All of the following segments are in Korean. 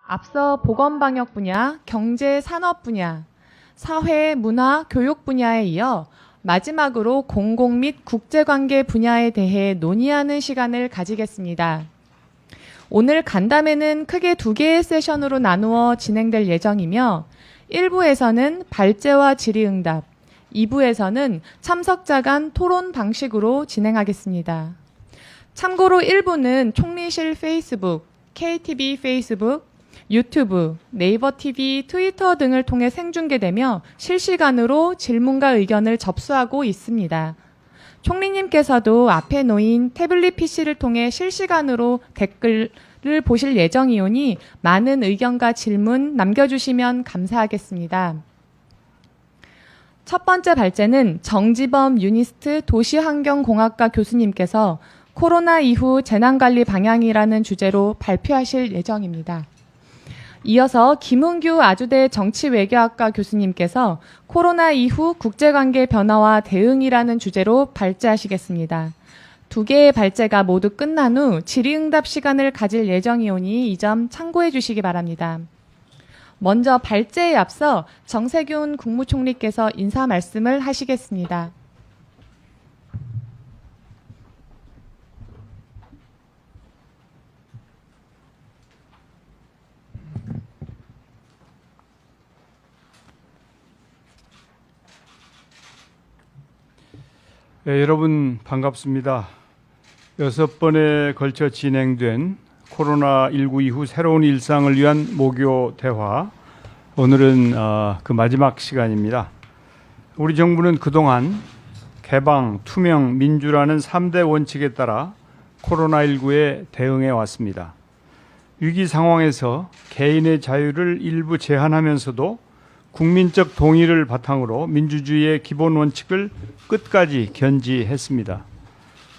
앞서 보건방역 분야, 경제, 산업 분야, 사회, 문화, 교육 분야에 이어 마지막으로 공공 및 국제관계 분야에 대해 논의하는 시간을 가지겠습니다. 오늘 간담회는 크게 2개의 세션으로 나누어 진행될 예정이며 1부에서는 발제와 질의응답, 2부에서는 참석자 간 토론 방식으로 진행하겠습니다. 참고로 1부는 총리실 페이스북, KTV 페이스북, 유튜브, 네이버 TV, 트위터 등을 통해 생중계되며 실시간으로 질문과 의견을 접수하고 있습니다. 총리님께서도 앞에 놓인 태블릿 PC를 통해 실시간으로 댓글을 보실 예정이오니 많은 의견과 질문 남겨주시면 감사하겠습니다. 첫 번째 발제는 정지범 유니스트 도시환경공학과 교수님께서 코로나 이후 재난관리 방향이라는 주제로 발표하실 예정입니다. 이어서 김은규 아주대 정치외교학과 교수님께서 코로나 이후 국제관계 변화와 대응이라는 주제로 발제하시겠습니다. 2개의 발제가 모두 끝난 후 질의응답 시간을 가질 예정이오니 이 점 참고해 주시기 바랍니다. 먼저 발제에 앞서 정세균 국무총리께서 인사 말씀을 하시겠습니다. 네, 여러분 반갑습니다. 6번에 걸쳐 진행된 코로나19 이후 새로운 일상을 위한 모교 대화, 오늘은 그 마지막 시간입니다. 우리 정부는 그동안 개방, 투명, 민주라는 3대 원칙에 따라 코로나19에 대응해 왔습니다. 위기 상황에서 개인의 자유를 일부 제한하면서도 국민적 동의를 바탕으로 민주주의의 기본 원칙을 끝까지 견지했습니다.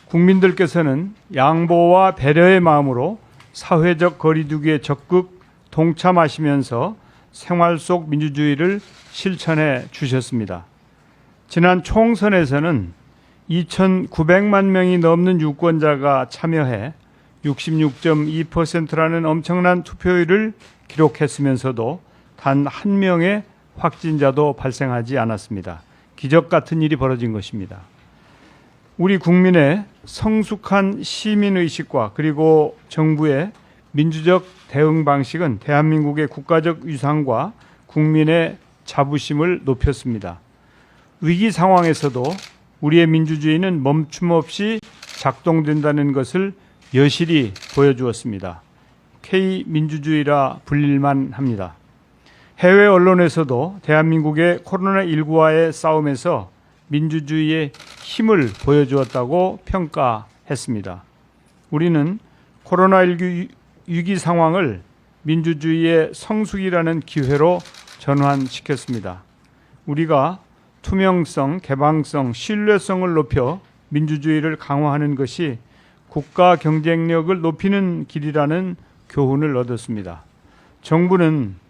국민들께서는 양보와 배려의 마음으로 사회적 거리두기에 적극 동참하시면서 생활 속 민주주의를 실천해 주셨습니다. 지난 총선에서는 2,900만 명이 넘는 유권자가 참여해 66.2%라는 엄청난 투표율을 기록했으면서도 단 한 명의 확진자도 발생하지 않았습니다. 기적 같은 일이 벌어진 것입니다. 우리 국민의 성숙한 시민의식과 그리고 정부의 민주적 대응 방식은 대한민국의 국가적 위상과 국민의 자부심을 높였습니다. 위기 상황에서도 우리의 민주주의는 멈춤 없이 작동된다는 것을 여실히 보여주었습니다. K민주주의라 불릴만 합니다. 해외 언론에서도 대한민국의 코로나19와의 싸움에서 민주주의의 힘을 보여주었다고 평가했습니다. 우리는 코로나19 위기 상황을 민주주의의 성숙이라는 기회로 전환시켰습니다. 우리가 투명성, 개방성, 신뢰성을 높여 민주주의를 강화하는 것이 국가 경쟁력을 높이는 길이라는 교훈을 얻었습니다. 정부는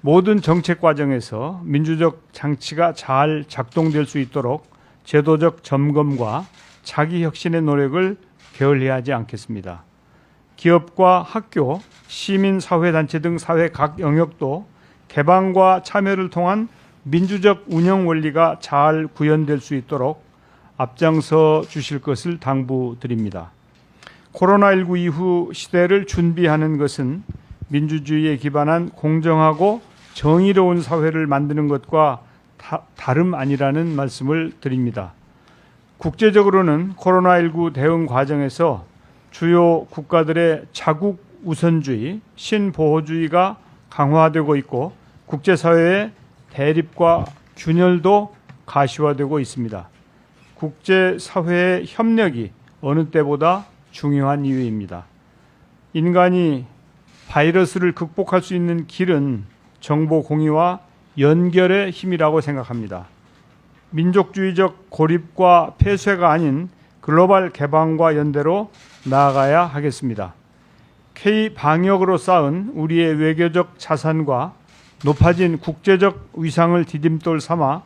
모든 정책 과정에서 민주적 장치가 잘 작동될 수 있도록 제도적 점검과 자기 혁신의 노력을 게을리하지 않겠습니다. 기업과 학교, 시민사회단체 등 사회 각 영역도 개방과 참여를 통한 민주적 운영 원리가 잘 구현될 수 있도록 앞장서 주실 것을 당부드립니다. 코로나19 이후 시대를 준비하는 것은 민주주의에 기반한 공정하고 정의로운 사회를 만드는 것과 다름 아니라는 말씀을 드립니다. 국제적으로는 코로나19 대응 과정에서 주요 국가들의 자국 우선주의, 신보호주의가 강화되고 있고 국제사회의 대립과 균열도 가시화되고 있습니다. 국제사회의 협력이 어느 때보다 중요한 이유입니다. 인간이 바이러스를 극복할 수 있는 길은 정보 공유와 연결의 힘이라고 생각합니다. 민족주의적 고립과 폐쇄가 아닌 글로벌 개방과 연대로 나아가야 하겠습니다. K-방역으로 쌓은 우리의 외교적 자산과 높아진 국제적 위상을 디딤돌 삼아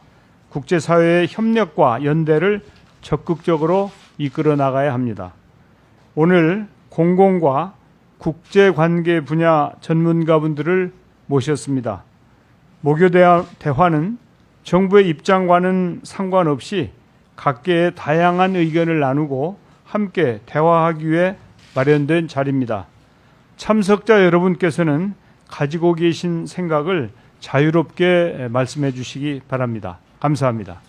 국제사회의 협력과 연대를 적극적으로 이끌어 나가야 합니다. 오늘 공공과 국제관계 분야 전문가분들을 모셨습니다. 모교 대화는 정부의 입장과는 상관없이 각계의 다양한 의견을 나누고 함께 대화하기 위해 마련된 자리입니다. 참석자 여러분께서는 가지고 계신 생각을 자유롭게 말씀해 주시기 바랍니다. 감사합니다.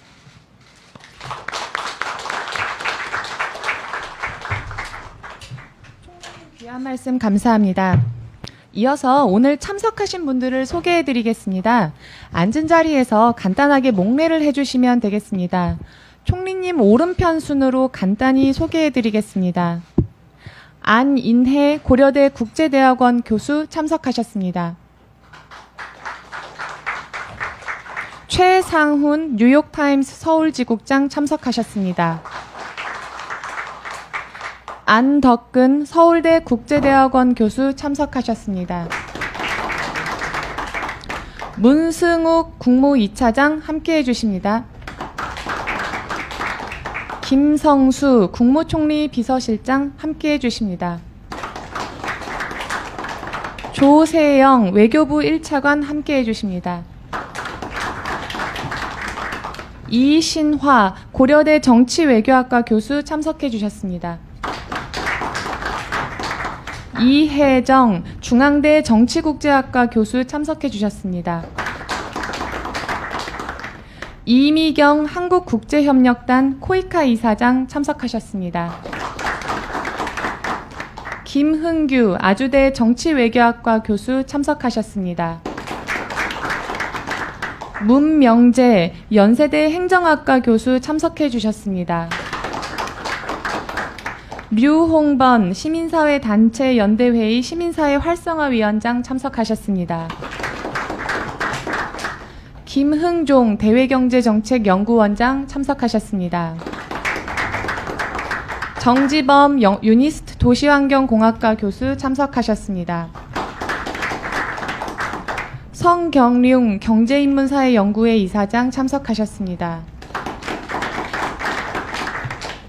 귀한 말씀 감사합니다. 이어서 오늘 참석하신 분들을 소개해 드리겠습니다. 앉은 자리에서 간단하게 목례를 해주시면 되겠습니다. 총리님 오른편 순으로 간단히 소개해 드리겠습니다. 안인혜 고려대 국제대학원 교수 참석하셨습니다. 최상훈 뉴욕타임스 서울지국장 참석하셨습니다. 안덕근 서울대 국제대학원 교수 참석하셨습니다. 문승욱 국무 2차장 함께해 주십니다. 김성수 국무총리 비서실장 함께해 주십니다. 조세영 외교부 1차관 함께해 주십니다. 이신화 고려대 정치외교학과 교수 참석해 주셨습니다. 이혜정 중앙대 정치국제학과 교수 참석해 주셨습니다. 이미경 한국국제협력단 코이카 이사장 참석하셨습니다. 김흥규 아주대 정치외교학과 교수 참석하셨습니다. 문명재 연세대 행정학과 교수 참석해 주셨습니다. 류홍번 시민사회 단체 연대회의 시민사회 활성화위원장 참석하셨습니다. 김흥종 대외경제정책연구원장 참석하셨습니다. 정지범 유니스트 도시환경공학과 교수 참석하셨습니다. 성경룡 경제인문사회연구회 이사장 참석하셨습니다.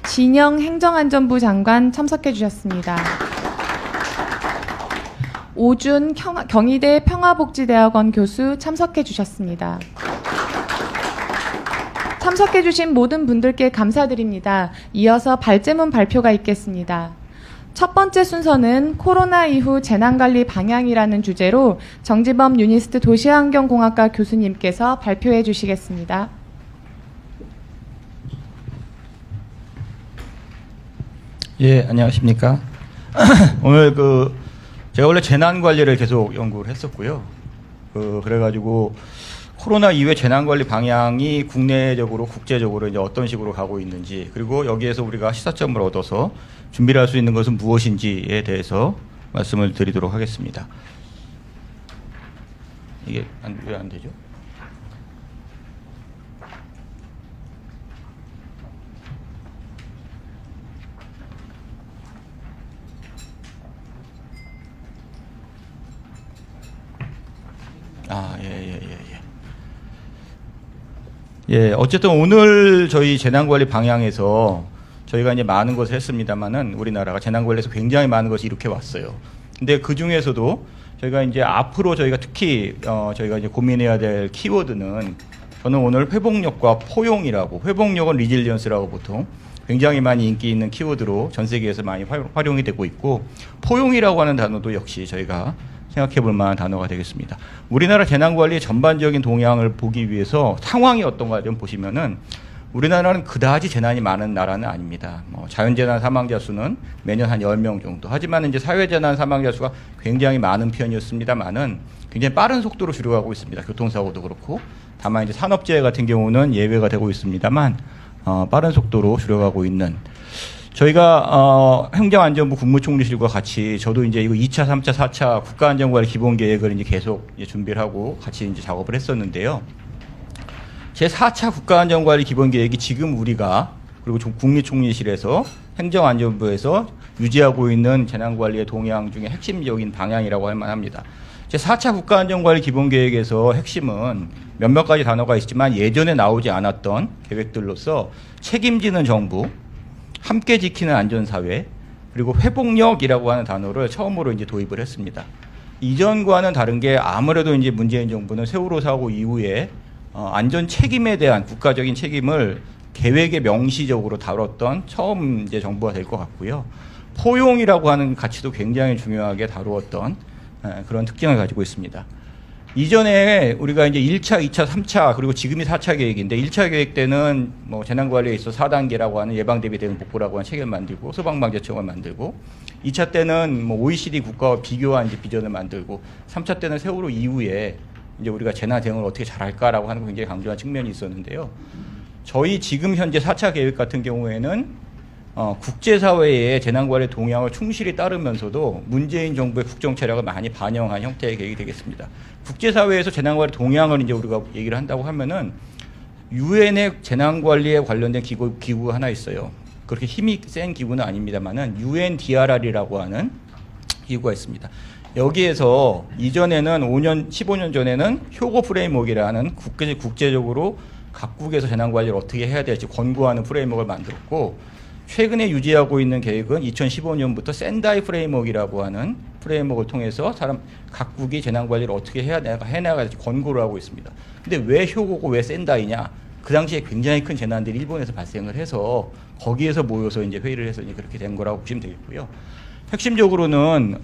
진영 행정안전부 장관 참석해 주셨습니다. 오준 경희대 평화복지대학원 교수 참석해 주셨습니다. 참석해 주신 모든 분들께 감사드립니다. 이어서 발제문 발표가 있겠습니다. 첫 번째 순서는 코로나 이후 재난관리 방향이라는 주제로 정지범 유니스트 도시환경공학과 교수님께서 발표해 주시겠습니다. 예, 안녕하십니까. 오늘 제가 원래 재난관리를 계속 연구를 했었고요. 그래가지고 코로나 이후에 재난관리 방향이 국내적으로 국제적으로 이제 어떤 식으로 가고 있는지, 그리고 여기에서 우리가 시사점을 얻어서 준비를 할 수 있는 것은 무엇인지에 대해서 말씀을 드리도록 하겠습니다. 이게 왜 안 되죠? 예, 어쨌든 오늘 저희 재난관리 방향에서 저희가 이제 많은 것을 했습니다만은 우리나라가 재난관리에서 굉장히 많은 것이 이렇게 왔어요. 근데 그 중에서도 저희가 이제 앞으로 저희가 특히 저희가 이제 고민해야 될 키워드는, 저는 오늘 회복력과 포용이라고, 회복력은 리질리언스라고 보통 굉장히 많이 인기 있는 키워드로 전 세계에서 많이 활용이 되고 있고, 포용이라고 하는 단어도 역시 저희가 생각해 볼 만한 단어가 되겠습니다. 우리나라 재난관리의 전반적인 동향을 보기 위해서 상황이 어떤가 좀 보시면은, 우리나라는 그다지 재난이 많은 나라는 아닙니다. 자연재난 사망자 수는 매년 한 10명 정도. 하지만 이제 사회재난 사망자 수가 굉장히 많은 편이었습니다만은 굉장히 빠른 속도로 줄여가고 있습니다. 교통사고도 그렇고. 다만 이제 산업재해 같은 경우는 예외가 되고 있습니다만, 빠른 속도로 줄여가고 있는, 저희가 행정안전부 국무총리실과 같이, 저도 이제 이거 2차, 3차, 4차 국가안전관리 기본계획을 이제 계속 이제 준비를 하고 같이 이제 작업을 했었는데요. 제 4차 국가안전관리 기본계획이 지금 우리가, 그리고 국무총리실에서 행정안전부에서 유지하고 있는 재난관리의 동향 중에 핵심적인 방향이라고 할 만합니다. 제 4차 국가안전관리 기본계획에서 핵심은 몇몇 가지 단어가 있지만 예전에 나오지 않았던 계획들로서 책임지는 정부, 함께 지키는 안전사회, 그리고 회복력이라고 하는 단어를 처음으로 이제 도입을 했습니다. 이전과는 다른 게 아무래도 이제 문재인 정부는 세월호 사고 이후에 안전 책임에 대한 국가적인 책임을 계획에 명시적으로 다뤘던 처음 이제 정부가 될 것 같고요. 포용이라고 하는 가치도 굉장히 중요하게 다루었던 그런 특징을 가지고 있습니다. 이전에 우리가 이제 1차, 2차, 3차 그리고 지금이 4차 계획인데 1차 계획 때는 뭐 재난관리에 있어 4단계라고 하는 예방 대비 대응 복구라고 하는 체계를 만들고 소방방재청을 만들고 2차 때는 뭐 OECD 국가와 비교한 이제 비전을 만들고 3차 때는 세월호 이후에 이제 우리가 재난 대응을 어떻게 잘할까라고 하는 걸 굉장히 강조한 측면이 있었는데요. 저희 지금 현재 4차 계획 같은 경우에는 국제사회의 재난관리 동향을 충실히 따르면서도 문재인 정부의 국정철학을 많이 반영한 형태의 계획이 되겠습니다. 국제사회에서 재난관리 동향을 이제 우리가 얘기를 한다고 하면은 유엔의 재난관리에 관련된 기구가 하나 있어요. 그렇게 힘이 센 기구는 아닙니다만은 UNDRR이라고 하는 기구가 있습니다. 여기에서 이전에는 15년 전에는 효고 프레임워크라는 국제적으로 각국에서 재난관리를 어떻게 해야 될지 권고하는 프레임워크를 만들었고 최근에 유지하고 있는 계획은 2015년부터 샌다이 프레임워크라고 하는 프레임워크를 통해서 각국이 재난관리를 어떻게 해나가야 될지 권고를 하고 있습니다. 근데 왜 효고고 왜 샌다이냐? 그 당시에 굉장히 큰 재난들이 일본에서 발생을 해서 거기에서 모여서 이제 회의를 해서 이제 그렇게 된 거라고 보시면 되겠고요. 핵심적으로는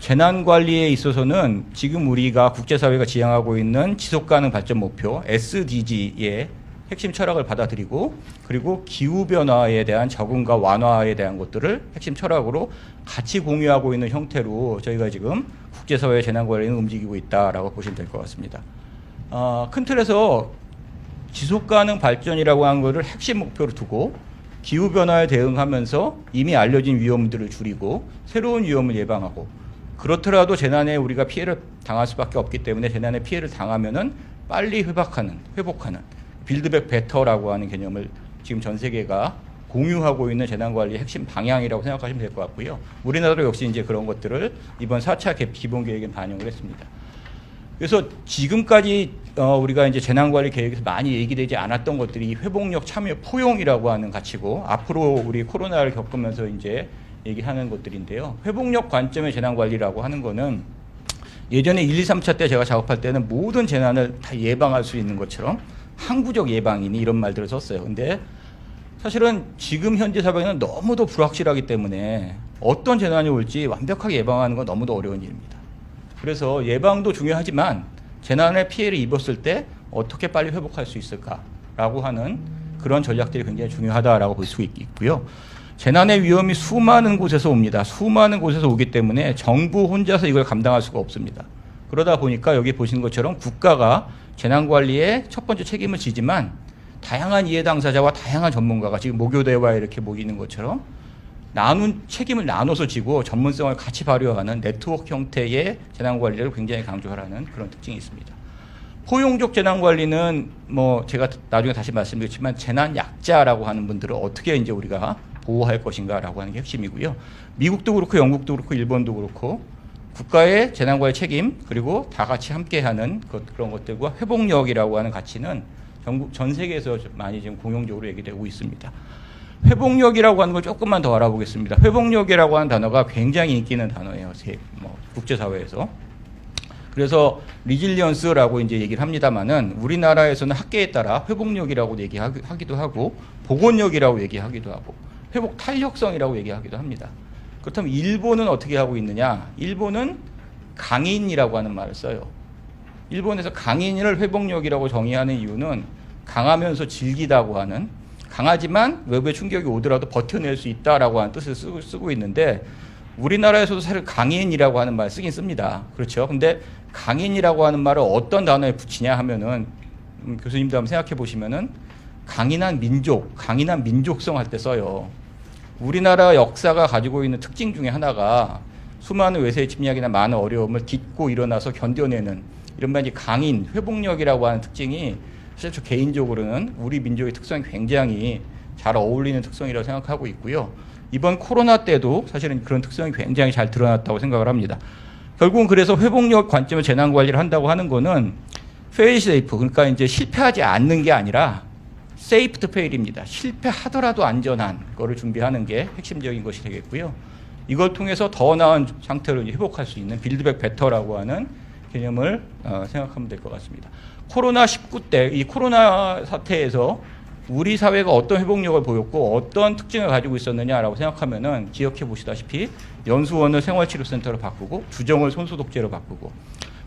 재난관리에 있어서는 지금 우리가 국제사회가 지향하고 있는 지속가능 발전 목표 SDG의 핵심 철학을 받아들이고 그리고 기후변화에 대한 적응과 완화에 대한 것들을 핵심 철학으로 같이 공유하고 있는 형태로 저희가 지금 국제사회 재난관리는 움직이고 있다라고 보시면 될 것 같습니다. 큰 틀에서 지속가능 발전이라고 하는 것을 핵심 목표로 두고 기후변화에 대응하면서 이미 알려진 위험들을 줄이고 새로운 위험을 예방하고 그렇더라도 재난에 우리가 피해를 당할 수밖에 없기 때문에 재난에 피해를 당하면은 빨리 회복하는 빌드백 베터라고 하는 개념을 지금 전 세계가 공유하고 있는 재난관리의 핵심 방향이라고 생각하시면 될 것 같고요. 우리나라도 역시 이제 그런 것들을 이번 4차 기본계획에 반영을 했습니다. 그래서 지금까지 우리가 이제 재난관리 계획에서 많이 얘기되지 않았던 것들이 회복력, 참여, 포용이라고 하는 가치고 앞으로 우리 코로나를 겪으면서 이제 얘기하는 것들인데요. 회복력 관점의 재난관리라고 하는 거는 예전에 1, 2, 3차 때 제가 작업할 때는 모든 재난을 다 예방할 수 있는 것처럼 항구적 예방이니 이런 말들을 썼어요. 근데 사실은 지금 현재 사회는 너무도 불확실하기 때문에 어떤 재난이 올지 완벽하게 예방하는 건 너무도 어려운 일입니다. 그래서 예방도 중요하지만 재난의 피해를 입었을 때 어떻게 빨리 회복할 수 있을까라고 하는 그런 전략들이 굉장히 중요하다라고 볼 수 있고요. 재난의 위험이 수많은 곳에서 옵니다. 수많은 곳에서 오기 때문에 정부 혼자서 이걸 감당할 수가 없습니다. 그러다 보니까 여기 보시는 것처럼 국가가 재난관리에 첫 번째 책임을 지지만 다양한 이해 당사자와 다양한 전문가가 지금 모교대와 이렇게 모이는 것처럼 책임을 나눠서 지고 전문성을 같이 발휘하는 네트워크 형태의 재난관리를 굉장히 강조하라는 그런 특징이 있습니다. 포용적 재난관리는 뭐 제가 나중에 다시 말씀드리겠지만 재난 약자라고 하는 분들을 어떻게 이제 우리가 보호할 것인가라고 하는 게 핵심이고요. 미국도 그렇고 영국도 그렇고 일본도 그렇고 국가의 재난관리 책임 그리고 다 같이 함께하는 그런 것들과 회복력이라고 하는 가치는 전 세계에서 많이 지금 공용적으로 얘기되고 있습니다. 회복력이라고 하는 걸 조금만 더 알아보겠습니다. 회복력이라고 하는 단어가 굉장히 인기 있는 단어예요. 국제사회에서. 그래서 리질리언스라고 이제 얘기를 합니다만은 우리나라에서는 학계에 따라 회복력이라고 얘기하기도 하고 복원력이라고 얘기하기도 하고 회복 탄력성이라고 얘기하기도 합니다. 그렇다면 일본은 어떻게 하고 있느냐? 일본은 강인이라고 하는 말을 써요. 일본에서 강인을 회복력이라고 정의하는 이유는 강하면서 질기다고 하는 강하지만 외부의 충격이 오더라도 버텨낼 수 있다라고 하는 뜻을 쓰고 있는데 우리나라에서도 사실 강인이라고 하는 말 쓰긴 씁니다. 그렇죠. 근데 강인이라고 하는 말을 어떤 단어에 붙이냐 하면은 교수님도 한번 생각해 보시면은 강인한 민족성 할 때 써요. 우리나라 역사가 가지고 있는 특징 중에 하나가 수많은 외세의 침략이나 많은 어려움을 딛고 일어나서 견뎌내는 이른바 이제 강인, 회복력이라고 하는 특징이 사실 저 개인적으로는 우리 민족의 특성이 굉장히 잘 어울리는 특성이라고 생각하고 있고요. 이번 코로나 때도 사실은 그런 특성이 굉장히 잘 드러났다고 생각을 합니다. 결국은 그래서 회복력 관점의 재난 관리를 한다고 하는 거는 페일 세이프, 그러니까 이제 실패하지 않는 게 아니라 세이프 투 페일입니다. 실패하더라도 안전한 거를 준비하는 게 핵심적인 것이 되겠고요. 이걸 통해서 더 나은 상태로 이제 회복할 수 있는 빌드백 베터라고 하는 개념을 생각하면 될 것 같습니다. 코로나19 때 이 코로나 사태에서 우리 사회가 어떤 회복력을 보였고 어떤 특징을 가지고 있었느냐라고 생각하면은 기억해 보시다시피 연수원을 생활치료센터로 바꾸고 주정을 손소독제로 바꾸고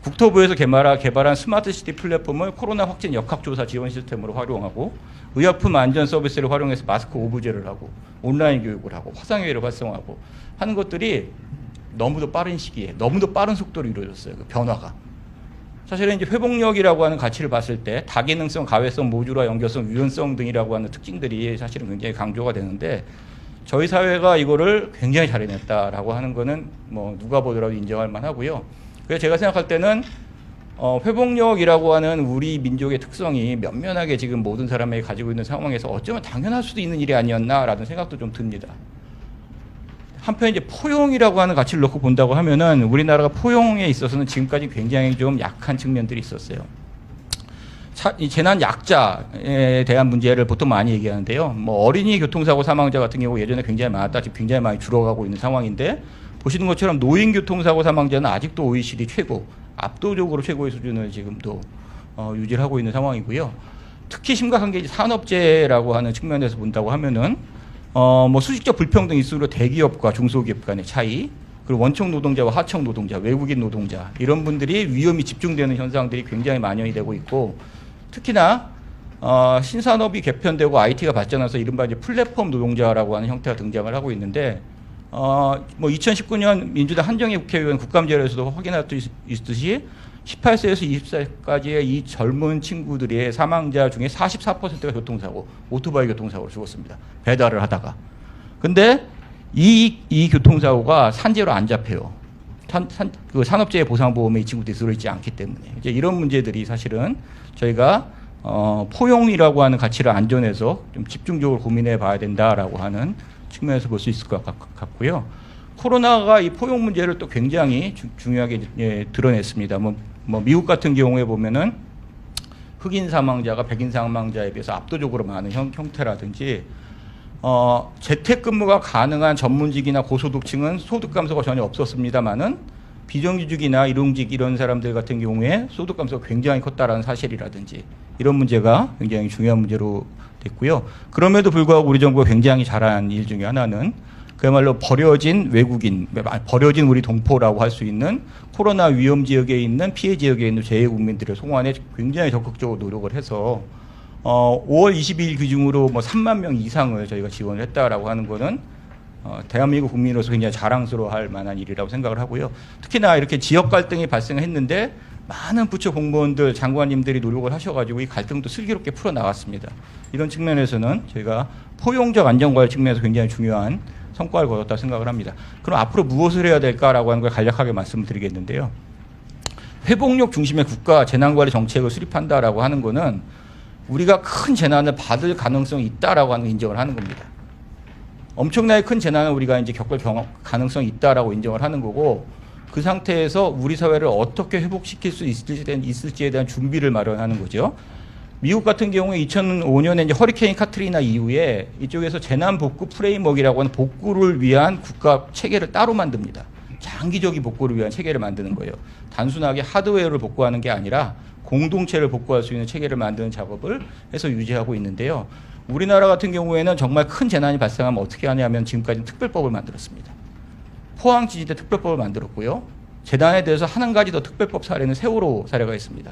국토부에서 개발한 스마트시티 플랫폼을 코로나 확진 역학조사 지원 시스템으로 활용하고 의약품 안전 서비스를 활용해서 마스크 오부제를 하고 온라인 교육을 하고 화상회의를 활성화하고 하는 것들이 너무도 빠른 시기에 너무도 빠른 속도로 이루어졌어요. 그 변화가. 사실은 이제 회복력이라고 하는 가치를 봤을 때 다기능성, 가외성, 모듈화, 연결성, 유연성 등이라고 하는 특징들이 사실은 굉장히 강조가 되는데 저희 사회가 이거를 굉장히 잘 해냈다라고 하는 거는 뭐 누가 보더라도 인정할 만하고요. 그래서 제가 생각할 때는 회복력이라고 하는 우리 민족의 특성이 면면하게 지금 모든 사람에게 가지고 있는 상황에서 어쩌면 당연할 수도 있는 일이 아니었나라는 생각도 좀 듭니다. 한편 이제 포용이라고 하는 가치를 놓고 본다고 하면은 우리나라가 포용에 있어서는 지금까지 굉장히 좀 약한 측면들이 있었어요. 이 재난 약자에 대한 문제를 보통 많이 얘기하는데요. 뭐 어린이 교통사고 사망자 같은 경우 예전에 굉장히 많았다, 지금 굉장히 많이 줄어가고 있는 상황인데 보시는 것처럼 노인 교통사고 사망자는 아직도 OECD 최고, 압도적으로 최고의 수준을 지금도 유지를 하고 있는 상황이고요. 특히 심각한 게 산업재해라고 하는 측면에서 본다고 하면은 뭐 수직적 불평등 있으로 대기업과 중소기업 간의 차이, 그리고 원청 노동자와 하청 노동자, 외국인 노동자 이런 분들이 위험이 집중되는 현상들이 굉장히 만연이 되고 있고 특히나 신산업이 개편되고 IT가 발전해서 이른바 이제 플랫폼 노동자라고 하는 형태가 등장을 하고 있는데 뭐 2019년 민주당 한정희 국회의원 국감자료에서도 확인할 수 있듯이 18세에서 20세까지의 이 젊은 친구들의 사망자 중에 44%가 교통사고, 오토바이 교통사고로 죽었습니다. 배달을 하다가. 근데 이 교통사고가 산재로 안 잡혀요. 그 산업재해 보상보험에 이 친구들이 들어있지 않기 때문에. 이제 이런 문제들이 사실은 저희가 포용이라고 하는 가치를 안전해서 좀 집중적으로 고민해 봐야 된다라고 하는 측면에서 볼 수 있을 것 같고요. 코로나가 이 포용 문제를 또 굉장히 중요하게 드러냈습니다. 뭐 미국 같은 경우에 보면은 흑인 사망자가 백인 사망자에 비해서 압도적으로 많은 형태라든지 재택근무가 가능한 전문직이나 고소득층은 소득 감소가 전혀 없었습니다만은 비정규직이나 일용직 이런 사람들 같은 경우에 소득 감소가 굉장히 컸다라는 사실이라든지 이런 문제가 굉장히 중요한 문제로 됐고요. 그럼에도 불구하고 우리 정부가 굉장히 잘한 일 중에 하나는 그야말로 버려진 외국인, 버려진 우리 동포라고 할 수 있는 코로나 위험 지역에 있는 피해 지역에 있는 재해 국민들을 송환에 굉장히 적극적으로 노력을 해서 5월 22일 기준으로 뭐 3만 명 이상을 저희가 지원을 했다라고 하는 거는 대한민국 국민으로서 굉장히 자랑스러워할 만한 일이라고 생각을 하고요. 특히나 이렇게 지역 갈등이 발생했는데 많은 부처 공무원들, 장관님들이 노력을 하셔가지고 이 갈등도 슬기롭게 풀어 나갔습니다. 이런 측면에서는 저희가 포용적 안전관리 측면에서 굉장히 중요한 성과를 거뒀다 생각을 합니다. 그럼 앞으로 무엇을 해야 될까라고 하는 걸 간략하게 말씀을 드리겠는데요. 회복력 중심의 국가 재난관리 정책을 수립한다라고 하는 거는 우리가 큰 재난을 받을 가능성이 있다라고 하는 인정을 하는 겁니다. 엄청나게 큰 재난을 우리가 이제 겪을 가능성이 있다라고 인정을 하는 거고 그 상태에서 우리 사회를 어떻게 회복시킬 수 있을지에 대한 준비를 마련하는 거죠. 미국 같은 경우에 2005년에 이제 허리케인 카트리나 이후에 이쪽에서 재난 복구 프레임워크라고 하는 복구를 위한 국가 체계를 따로 만듭니다. 장기적인 복구를 위한 체계를 만드는 거예요. 단순하게 하드웨어를 복구하는 게 아니라 공동체를 복구할 수 있는 체계를 만드는 작업을 해서 유지하고 있는데요. 우리나라 같은 경우에는 정말 큰 재난이 발생하면 어떻게 하냐면 지금까지 특별법을 만들었습니다. 포항 지지대 특별법을 만들었고요. 재난에 대해서 한 가지 더 특별법 사례는 세월호 사례가 있습니다.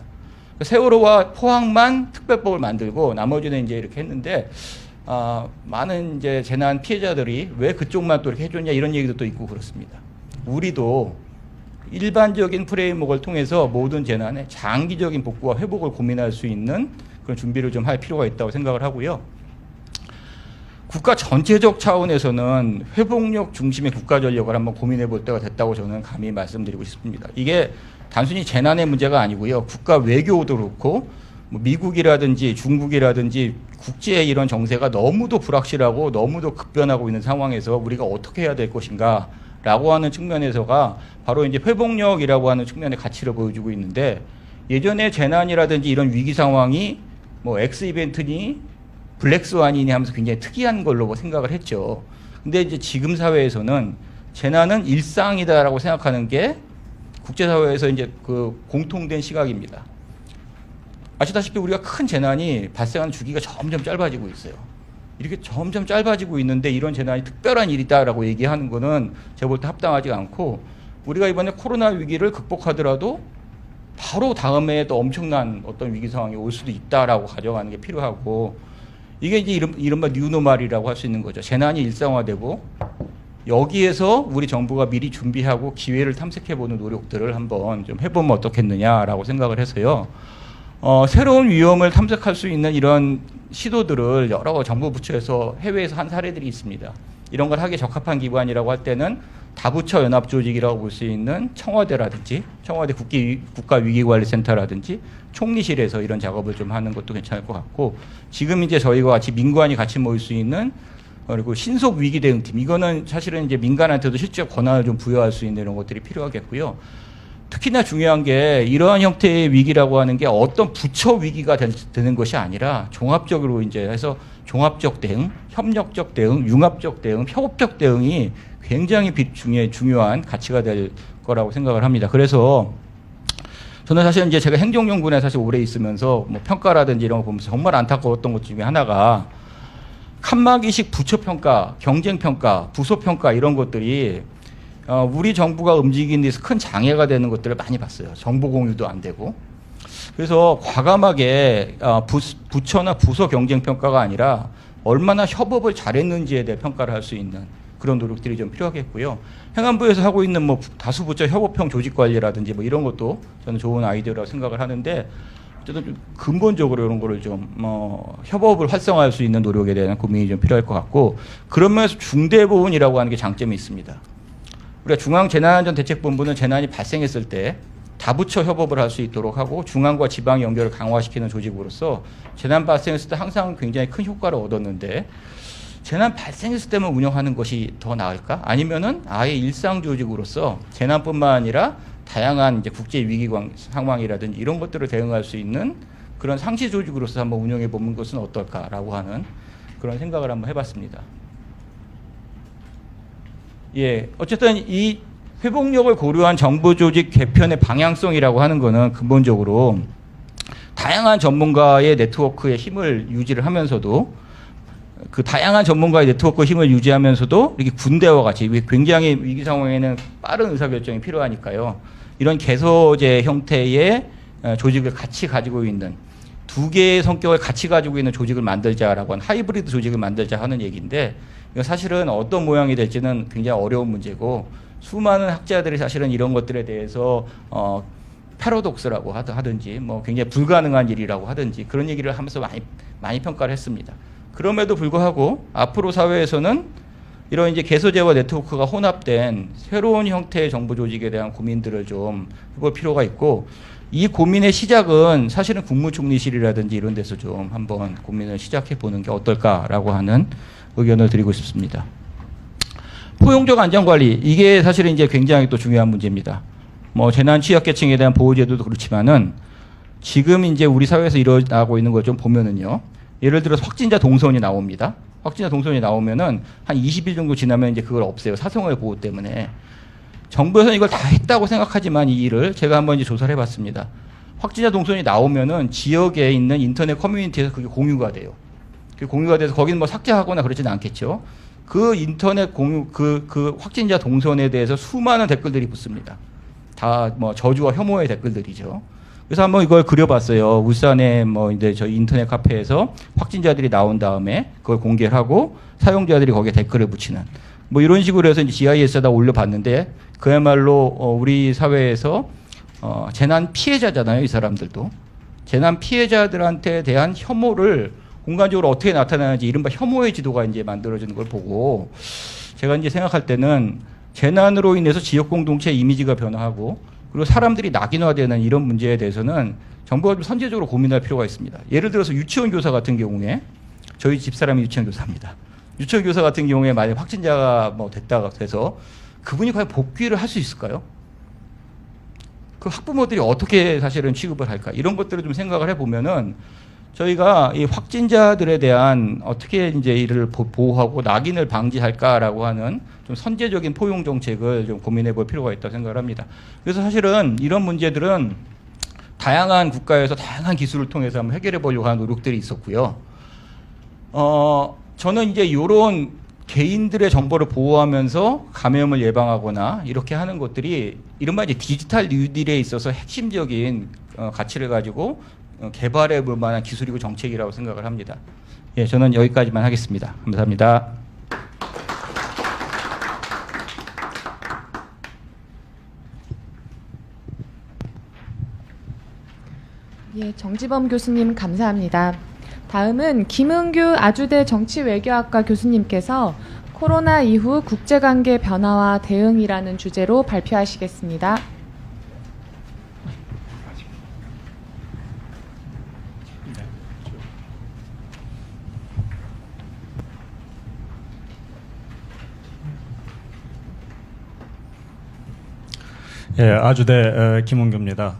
세월호와 포항만 특별법을 만들고 나머지는 이제 이렇게 했는데 많은 이제 재난 피해자들이 왜 그쪽만 또 이렇게 해줬냐 이런 얘기도 또 있고 그렇습니다. 우리도 일반적인 프레임워크를 통해서 모든 재난에 장기적인 복구와 회복을 고민할 수 있는 그런 준비를 좀 할 필요가 있다고 생각을 하고요. 국가 전체적 차원에서는 회복력 중심의 국가 전력을 한번 고민해 볼 때가 됐다고 저는 감히 말씀드리고 싶습니다. 이게 단순히 재난의 문제가 아니고요. 국가 외교도 그렇고 뭐 미국이라든지 중국이라든지 국제의 이런 정세가 너무도 불확실하고 너무도 급변하고 있는 상황에서 우리가 어떻게 해야 될 것인가 라고 하는 측면에서가 바로 이제 회복력이라고 하는 측면의 가치를 보여주고 있는데 예전에 재난이라든지 이런 위기 상황이 뭐 X 이벤트니 블랙스완이니 하면서 굉장히 특이한 걸로 생각을 했죠. 근데 이제 지금 사회에서는 재난은 일상이다라고 생각하는 게 국제사회에서 이제 그 공통된 시각입니다. 아시다시피 우리가 큰 재난이 발생하는 주기가 점점 짧아지고 있어요. 이렇게 점점 짧아지고 있는데 이런 재난이 특별한 일이다라고 얘기하는 거는 제가 볼 때 합당하지 않고, 우리가 이번에 코로나 위기를 극복하더라도 바로 다음에 또 엄청난 어떤 위기 상황이 올 수도 있다라고 가져가는 게 필요하고, 이게 이제 이른바 뉴노멀이라고 할 수 있는 거죠. 재난이 일상화되고 여기에서 우리 정부가 미리 준비하고 기회를 탐색해보는 노력들을 한번 좀 해보면 어떻겠느냐라고 생각을 해서요. 새로운 위험을 탐색할 수 있는 이런 시도들을 여러 정부 부처에서 해외에서 한 사례들이 있습니다. 이런 걸 하기에 적합한 기관이라고 할 때는 다부처 연합 조직이라고 볼 수 있는 청와대라든지 청와대 국가위기관리센터라든지 총리실에서 이런 작업을 좀 하는 것도 괜찮을 것 같고, 지금 이제 저희와 같이 민관이 같이 모일 수 있는 그리고 신속 위기 대응팀, 이거는 사실은 이제 민간한테도 실제 권한을 좀 부여할 수 있는 이런 것들이 필요하겠고요. 특히나 중요한 게 이러한 형태의 위기라고 하는 게 어떤 부처 위기가 되는 것이 아니라 종합적으로 이제 해서 종합적 대응, 협력적 대응, 융합적 대응, 협업적 대응이 굉장히 중요한 가치가 될 거라고 생각을 합니다. 그래서 저는 사실 이제 제가 행정연구원에 사실 오래 있으면서 뭐 평가라든지 이런 거 보면서 정말 안타까웠던 것 중에 하나가 칸막이식 부처 평가, 경쟁 평가, 부서 평가 이런 것들이 우리 정부가 움직이는 데서 큰 장애가 되는 것들을 많이 봤어요. 정보 공유도 안 되고. 그래서 과감하게 부처나 부서 경쟁 평가가 아니라 얼마나 협업을 잘했는지에 대해 평가를 할 수 있는 그런 노력들이 좀 필요하겠고요. 행안부에서 하고 있는 뭐 다수 부처 협업형 조직 관리라든지 뭐 이런 것도 저는 좋은 아이디어라고 생각을 하는데, 어쨌든 좀 근본적으로 이런 거를 좀 협업을 활성화할 수 있는 노력에 대한 고민이 좀 필요할 것 같고, 그런 면에서 중대보훈이라고 하는 게 장점이 있습니다. 우리가 중앙재난안전대책본부는 재난이 발생했을 때 다부처 협업을 할 수 있도록 하고 중앙과 지방 연결을 강화시키는 조직으로서 재난 발생했을 때 항상 굉장히 큰 효과를 얻었는데, 재난 발생했을 때만 운영하는 것이 더 나을까? 아니면은 아예 일상 조직으로서 재난뿐만 아니라 다양한 이제 국제 위기 상황이라든지 이런 것들을 대응할 수 있는 그런 상시 조직으로서 한번 운영해 보는 것은 어떨까라고 하는 그런 생각을 한번 해봤습니다. 예, 어쨌든 이 회복력을 고려한 정부 조직 개편의 방향성이라고 하는 거는 근본적으로 다양한 전문가의 네트워크의 힘을 유지를 하면서도, 그 다양한 전문가의 네트워크 힘을 유지하면서도 이렇게 군대와 같이 굉장히 위기 상황에는 빠른 의사결정이 필요하니까요. 이런 개서제 형태의 조직을 같이 가지고 있는, 두 개의 성격을 같이 가지고 있는 조직을 만들자라고 하는, 하이브리드 조직을 만들자 하는 얘기인데, 이거 사실은 어떤 모양이 될지는 굉장히 어려운 문제고, 수많은 학자들이 사실은 이런 것들에 대해서 패러독스라고 하든지 뭐 굉장히 불가능한 일이라고 하든지 그런 얘기를 하면서 많이 평가를 했습니다. 그럼에도 불구하고 앞으로 사회에서는 이런 이제 개서제와 네트워크가 혼합된 새로운 형태의 정부 조직에 대한 고민들을 좀 해볼 필요가 있고, 이 고민의 시작은 사실은 국무총리실이라든지 이런 데서 좀 한번 고민을 시작해 보는 게 어떨까라고 하는 의견을 드리고 싶습니다. 포용적 안전관리, 이게 사실은 이제 굉장히 또 중요한 문제입니다. 뭐 재난 취약계층에 대한 보호제도도 그렇지만은 지금 이제 우리 사회에서 일어나고 있는 걸 좀 보면은요. 예를 들어서 확진자 동선이 나옵니다. 확진자 동선이 나오면은 한 20일 정도 지나면 이제 그걸 없애요. 사생활 보호 때문에. 정부에서는 이걸 다 했다고 생각하지만 이 일을 제가 한번 이제 조사를 해봤습니다. 확진자 동선이 나오면은 지역에 있는 인터넷 커뮤니티에서 그게 공유가 돼요. 그 공유가 돼서 거기는 뭐 삭제하거나 그러지는 않겠죠. 그 인터넷 공유, 그 확진자 동선에 대해서 수많은 댓글들이 붙습니다. 다 뭐 저주와 혐오의 댓글들이죠. 그래서 한번 이걸 그려봤어요. 울산에 뭐 이제 저희 인터넷 카페에서 확진자들이 나온 다음에 그걸 공개를 하고 사용자들이 거기에 댓글을 붙이는 뭐 이런 식으로 해서 이제 GIS에다 올려봤는데, 그야말로 우리 사회에서 재난 피해자잖아요. 이 사람들도. 재난 피해자들한테 대한 혐오를 공간적으로 어떻게 나타나는지 이른바 혐오의 지도가 이제 만들어지는 걸 보고, 제가 이제 생각할 때는 재난으로 인해서 지역 공동체 이미지가 변화하고 그리고 사람들이 낙인화되는 이런 문제에 대해서는 정부가 좀 선제적으로 고민할 필요가 있습니다. 예를 들어서 유치원 교사 같은 경우에, 저희 집사람이 유치원 교사입니다. 유치원 교사 같은 경우에 만약 확진자가 뭐 됐다가 돼서 그분이 과연 복귀를 할 수 있을까요? 그 학부모들이 어떻게 사실은 취급을 할까? 이런 것들을 좀 생각을 해보면은 저희가 이 확진자들에 대한 어떻게 이제 이를 보호하고 낙인을 방지할까라고 하는 좀 선제적인 포용 정책을 좀 고민해 볼 필요가 있다고 생각을 합니다. 그래서 사실은 이런 문제들은 다양한 국가에서 다양한 기술을 통해서 한번 해결해 보려고 하는 노력들이 있었고요. 저는 이제 이런 개인들의 정보를 보호하면서 감염을 예방하거나 이렇게 하는 것들이 이른바 이제 디지털 뉴딜에 있어서 핵심적인 가치를 가지고 개발해 볼 만한 기술이고 정책이라고 생각을 합니다. 예, 저는 여기까지만 하겠습니다. 감사합니다. 예, 정지범 교수님 감사합니다. 다음은 김은규 아주대 정치외교학과 교수님께서 코로나 이후 국제관계 변화와 대응이라는 주제로 발표하시겠습니다. 예, 아주대 김은규입니다.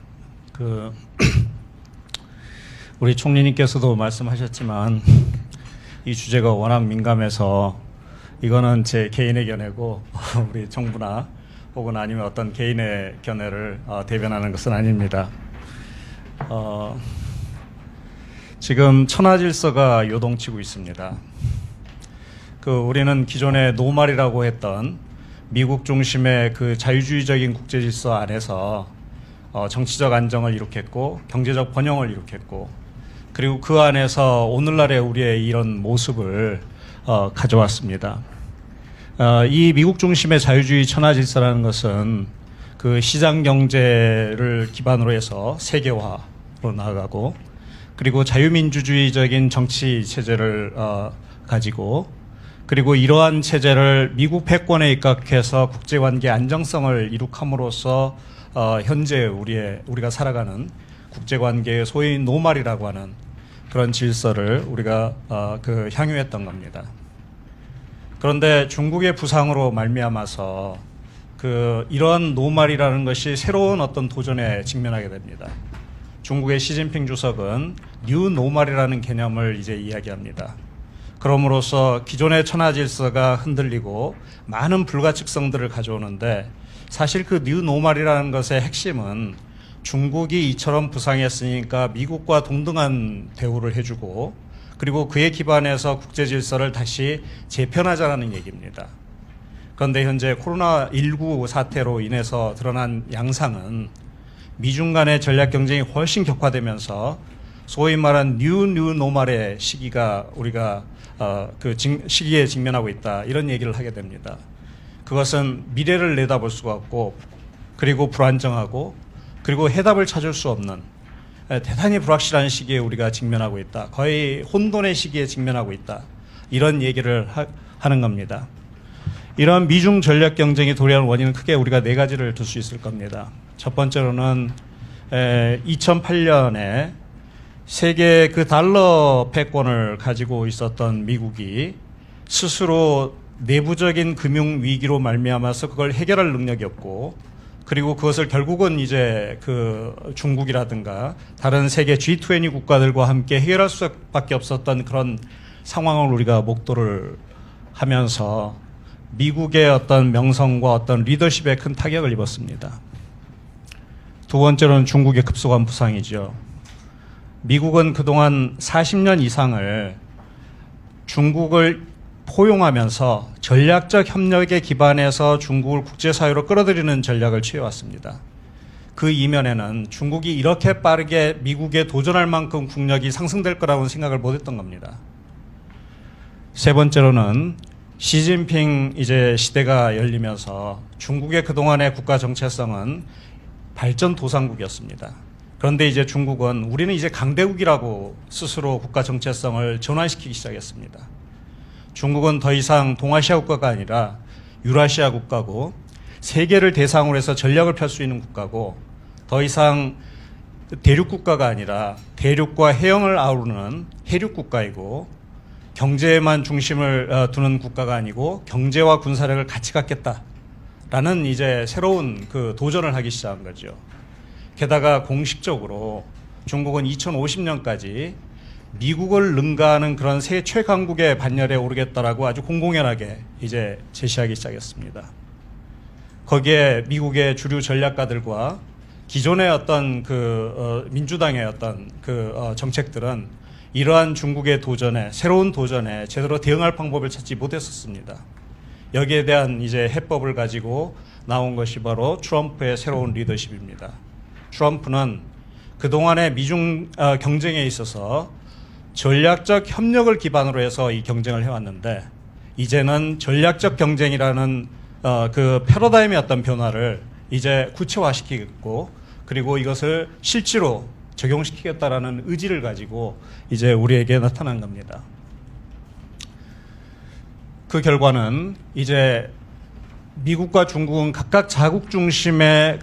우리 총리님께서도 말씀하셨지만 이 주제가 워낙 민감해서 이거는 제 개인의 견해고 우리 정부나 혹은 아니면 어떤 개인의 견해를 대변하는 것은 아닙니다. 지금 천하질서가 요동치고 있습니다. 우리는 기존에 노말이라고 했던 미국 중심의 그 자유주의적인 국제질서 안에서 정치적 안정을 이룩했고 경제적 번영을 이룩했고 그리고 그 안에서 오늘날의 우리의 이런 모습을 가져왔습니다. 이 미국 중심의 자유주의 천하질서라는 것은 그 시장 경제를 기반으로 해서 세계화로 나아가고 그리고 자유민주주의적인 정치 체제를 가지고 그리고 이러한 체제를 미국 패권에 입각해서 국제관계 안정성을 이룩함으로써 현재 우리가 살아가는 국제관계의 소위 노말이라고 하는 그런 질서를 우리가 향유했던 겁니다. 그런데 중국의 부상으로 말미암아서 이러한 노말이라는 것이 새로운 어떤 도전에 직면하게 됩니다. 중국의 시진핑 주석은 뉴 노말이라는 개념을 이제 이야기합니다. 그럼으로써 기존의 천하질서가 흔들리고 많은 불가측성들을 가져오는데 사실 그 뉴 노멀이라는 것의 핵심은 중국이 이처럼 부상했으니까 미국과 동등한 대우를 해주고 그리고 그에 기반해서 국제질서를 다시 재편하자라는 얘기입니다. 그런데 현재 코로나19 사태로 인해서 드러난 양상은 미중 간의 전략 경쟁이 훨씬 격화되면서 소위 말한 뉴 노멀의 시기가 우리가 시기에 직면하고 있다 이런 얘기를 하게 됩니다. 그것은 미래를 내다볼 수가 없고 그리고 불안정하고 그리고 해답을 찾을 수 없는 대단히 불확실한 시기에 우리가 직면하고 있다. 거의 혼돈의 시기에 직면하고 있다. 이런 얘기를 하는 겁니다. 이런 미중 전략 경쟁이 도래한 원인은 크게 우리가 네 가지를 들 수 있을 겁니다. 첫 번째로는 2008년에 세계 달러 패권을 가지고 있었던 미국이 스스로 내부적인 금융 위기로 말미암아서 그걸 해결할 능력이 없고 그리고 그것을 결국은 이제 중국이라든가 다른 세계 G20 국가들과 함께 해결할 수밖에 없었던 그런 상황을 우리가 목도를 하면서 미국의 어떤 명성과 어떤 리더십에 큰 타격을 입었습니다. 두 번째로는 중국의 급속한 부상이죠. 미국은 그동안 40년 이상을 중국을 포용하면서 전략적 협력에 기반해서 중국을 국제사회로 끌어들이는 전략을 취해왔습니다. 그 이면에는 중국이 이렇게 빠르게 미국에 도전할 만큼 국력이 상승될 거라고는 생각을 못했던 겁니다. 세 번째로는 시진핑 이제 시대가 열리면서 중국의 그동안의 국가 정체성은 발전 도상국이었습니다. 그런데 이제 중국은 우리는 이제 강대국이라고 스스로 국가 정체성을 전환시키기 시작했습니다. 중국은 더 이상 동아시아 국가가 아니라 유라시아 국가고 세계를 대상으로 해서 전략을 펼 수 있는 국가고 더 이상 대륙 국가가 아니라 대륙과 해영을 아우르는 해륙 국가이고 경제에만 중심을 두는 국가가 아니고 경제와 군사력을 같이 갖겠다라는 이제 새로운 도전을 하기 시작한 거죠. 게다가 공식적으로 중국은 2050년까지 미국을 능가하는 그런 세계 최강국의 반열에 오르겠다라고 아주 공공연하게 이제 제시하기 시작했습니다. 거기에 미국의 주류 전략가들과 기존의 어떤 민주당의 어떤 정책들은 이러한 중국의 도전에, 새로운 도전에 제대로 대응할 방법을 찾지 못했었습니다. 여기에 대한 이제 해법을 가지고 나온 것이 바로 트럼프의 새로운 리더십입니다. 트럼프는 그동안의 미중 경쟁에 있어서 전략적 협력을 기반으로 해서 이 경쟁을 해왔는데, 이제는 전략적 경쟁이라는 그 패러다임의 어떤 변화를 이제 구체화시키겠고, 그리고 이것을 실제로 적용시키겠다라는 의지를 가지고 이제 우리에게 나타난 겁니다. 그 결과는 이제 미국과 중국은 각각 자국 중심의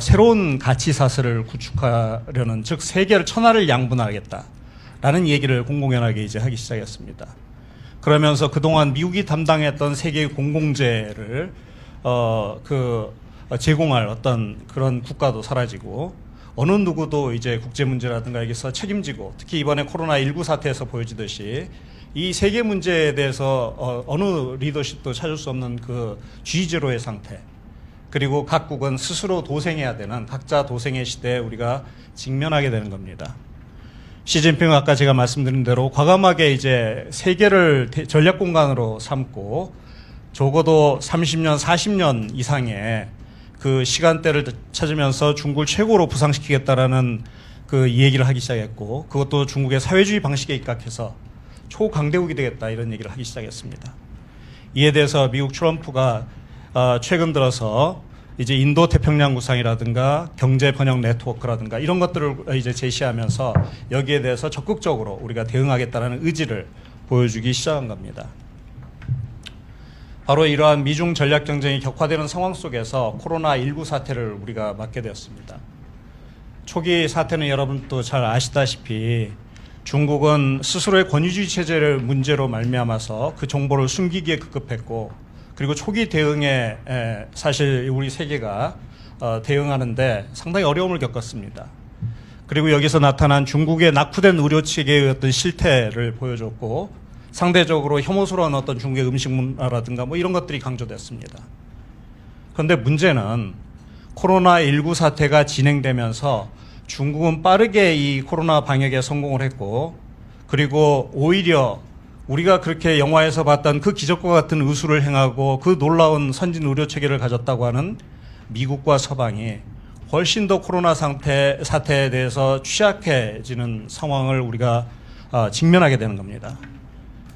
새로운 가치 사슬을 구축하려는, 즉 세계를 천하를 양분하겠다라는 얘기를 공공연하게 이제 하기 시작했습니다. 그러면서 그동안 미국이 담당했던 세계의 공공재를 제공할 어떤 그런 국가도 사라지고, 어느 누구도 이제 국제 문제라든가 여기서 책임지고, 특히 이번에 코로나19 사태에서 보여지듯이 이 세계 문제에 대해서 어느 리더십도 찾을 수 없는 그 G0의 상태, 그리고 각국은 스스로 도생해야 되는 각자 도생의 시대에 우리가 직면하게 되는 겁니다. 시진핑은 아까 제가 말씀드린 대로 과감하게 이제 세계를 전략 공간으로 삼고 적어도 30년, 40년 이상의 그 시간대를 찾으면서 중국을 최고로 부상시키겠다라는 그 얘기를 하기 시작했고, 그것도 중국의 사회주의 방식에 입각해서 초강대국이 되겠다 이런 얘기를 하기 시작했습니다. 이에 대해서 미국 트럼프가 최근 들어서 이제 인도 태평양 구상이라든가 경제 번영 네트워크라든가 이런 것들을 이제 제시하면서 여기에 대해서 적극적으로 우리가 대응하겠다는 의지를 보여주기 시작한 겁니다. 바로 이러한 미중 전략 경쟁이 격화되는 상황 속에서 코로나19 사태를 우리가 맞게 되었습니다. 초기 사태는 여러분도 잘 아시다시피 중국은 스스로의 권위주의 체제를 문제로 말미암아서 그 정보를 숨기기에 급급했고, 그리고 초기 대응에 사실 우리 세계가 대응하는데 상당히 어려움을 겪었습니다. 그리고 여기서 나타난 중국의 낙후된 의료 체계의 어떤 실태를 보여줬고, 상대적으로 혐오스러운 어떤 중국의 음식 문화라든가 뭐 이런 것들이 강조됐습니다. 그런데 문제는 코로나19 사태가 진행되면서 중국은 빠르게 이 코로나 방역에 성공을 했고, 그리고 오히려 우리가 그렇게 영화에서 봤던 그 기적과 같은 의술을 행하고 그 놀라운 선진 의료 체계를 가졌다고 하는 미국과 서방이 훨씬 더 코로나 사태에 대해서 취약해지는 상황을 우리가 직면하게 되는 겁니다.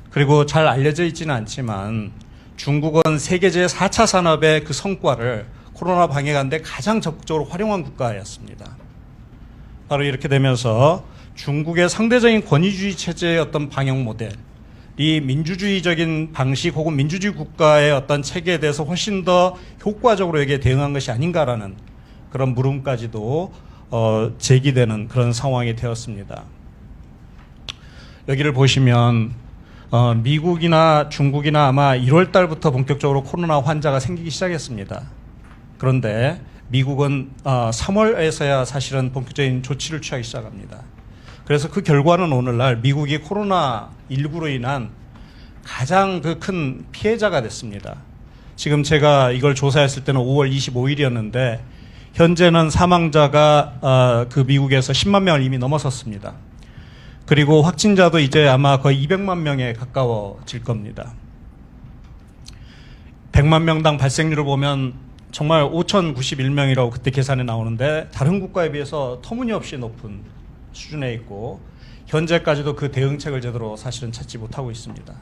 그리고 잘 알려져 있지는 않지만 중국은 세계 제4차 산업의 그 성과를 코로나 방역하는데 가장 적극적으로 활용한 국가였습니다. 바로 이렇게 되면서 중국의 상대적인 권위주의 체제의 어떤 방역 모델, 이 민주주의적인 방식 혹은 민주주의 국가의 어떤 체계에 대해서 훨씬 더 효과적으로 여기에 대응한 것이 아닌가라는 그런 물음까지도 제기되는 그런 상황이 되었습니다. 여기를 보시면 미국이나 중국이나 아마 1월 달부터 본격적으로 코로나 환자가 생기기 시작했습니다. 그런데 미국은 3월에서야 사실은 본격적인 조치를 취하기 시작합니다. 그래서 그 결과는 오늘날 미국이 코로나19로 인한 가장 그 큰 피해자가 됐습니다. 지금 제가 이걸 조사했을 때는 5월 25일이었는데 현재는 사망자가 그 미국에서 10만 명을 이미 넘어섰습니다. 그리고 확진자도 이제 아마 거의 200만 명에 가까워질 겁니다. 100만 명당 발생률을 보면 정말 5,091명이라고 그때 계산이 나오는데 다른 국가에 비해서 터무니없이 높은 수준에 있고 현재까지도 그 대응책을 제대로 사실은 찾지 못하고 있습니다.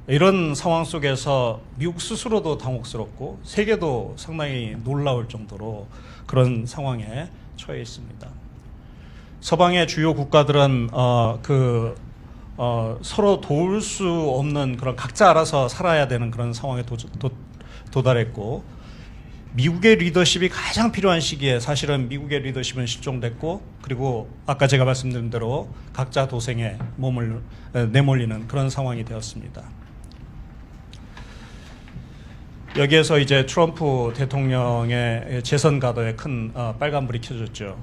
이런 상황 속에서 미국 스스로도 당혹스럽고 세계도 상당히 놀라울 정도로 그런 상황에 처해 있습니다. 서방의 주요 국가들은 서로 도울 수 없는 그런 각자 알아서 살아야 되는 그런 상황에 도달했고, 미국의 리더십이 가장 필요한 시기에 사실은 미국의 리더십은 실종됐고, 그리고 아까 제가 말씀드린 대로 각자 도생에 몸을 내몰리는 그런 상황이 되었습니다. 여기에서 이제 트럼프 대통령의 재선 가도에 큰 빨간불이 켜졌죠.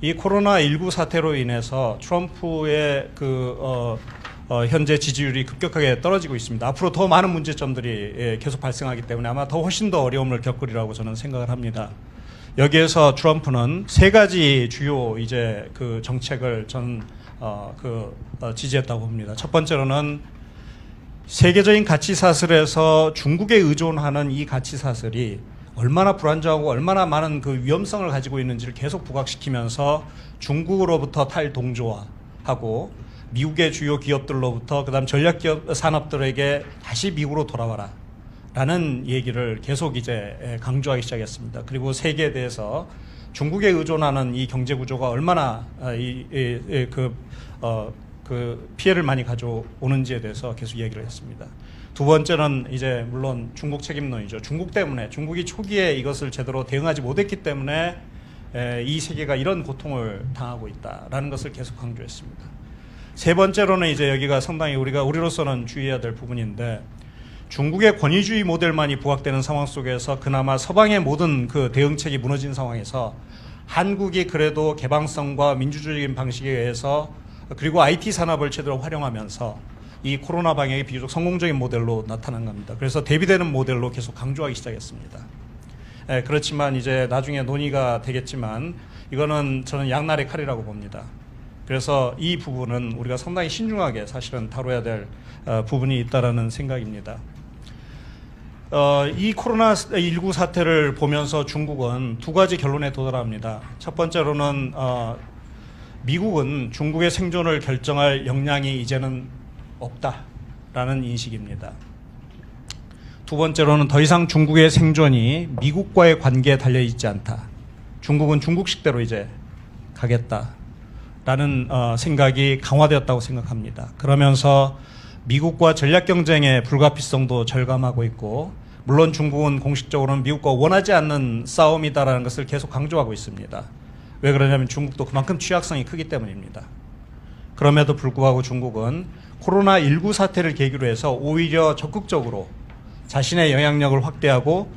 이 코로나19 사태로 인해서 트럼프의 현재 지지율이 급격하게 떨어지고 있습니다. 앞으로 더 많은 문제점들이 계속 발생하기 때문에 아마 훨씬 더 어려움을 겪으리라고 저는 생각을 합니다. 여기에서 트럼프는 세 가지 주요 이제 그 정책을 저는 지지했다고 봅니다. 첫 번째로는 세계적인 가치 사슬에서 중국에 의존하는 이 가치 사슬이 얼마나 불안정하고 얼마나 많은 그 위험성을 가지고 있는지를 계속 부각시키면서 중국으로부터 탈동조화하고 미국의 주요 기업들로부터 그다음 전략기업 산업들에게 다시 미국으로 돌아와라 라는 얘기를 계속 이제 강조하기 시작했습니다. 그리고 세계에 대해서 중국에 의존하는 이 경제 구조가 얼마나 그 피해를 많이 가져오는지에 대해서 계속 얘기를 했습니다. 두 번째는 이제 물론 중국 책임론이죠. 중국 때문에 중국이 초기에 이것을 제대로 대응하지 못했기 때문에 이 세계가 이런 고통을 당하고 있다라는 것을 계속 강조했습니다. 세 번째로는 이제 여기가 상당히 우리로서는 주의해야 될 부분인데 중국의 권위주의 모델만이 부각되는 상황 속에서 그나마 서방의 모든 그 대응책이 무너진 상황에서 한국이 그래도 개방성과 민주주의적인 방식에 의해서 그리고 IT 산업을 제대로 활용하면서 이 코로나 방역이 비교적 성공적인 모델로 나타난 겁니다. 그래서 대비되는 모델로 계속 강조하기 시작했습니다. 그렇지만 이제 나중에 논의가 되겠지만 이거는 저는 양날의 칼이라고 봅니다. 그래서 이 부분은 우리가 상당히 신중하게 사실은 다뤄야 될 부분이 있다라는 생각입니다. 이 코로나19 사태를 보면서 중국은 두 가지 결론에 도달합니다. 첫 번째로는 미국은 중국의 생존을 결정할 역량이 이제는 없다라는 인식입니다. 두 번째로는 더 이상 중국의 생존이 미국과의 관계에 달려 있지 않다. 중국은 중국식대로 이제 가겠다라는 생각이 강화되었다고 생각합니다. 그러면서 미국과 전략 경쟁의 불가피성도 절감하고 있고, 물론 중국은 공식적으로는 미국과 원하지 않는 싸움이다라는 것을 계속 강조하고 있습니다. 왜 그러냐면 중국도 그만큼 취약성이 크기 때문입니다. 그럼에도 불구하고 중국은 코로나19 사태를 계기로 해서 오히려 적극적으로 자신의 영향력을 확대하고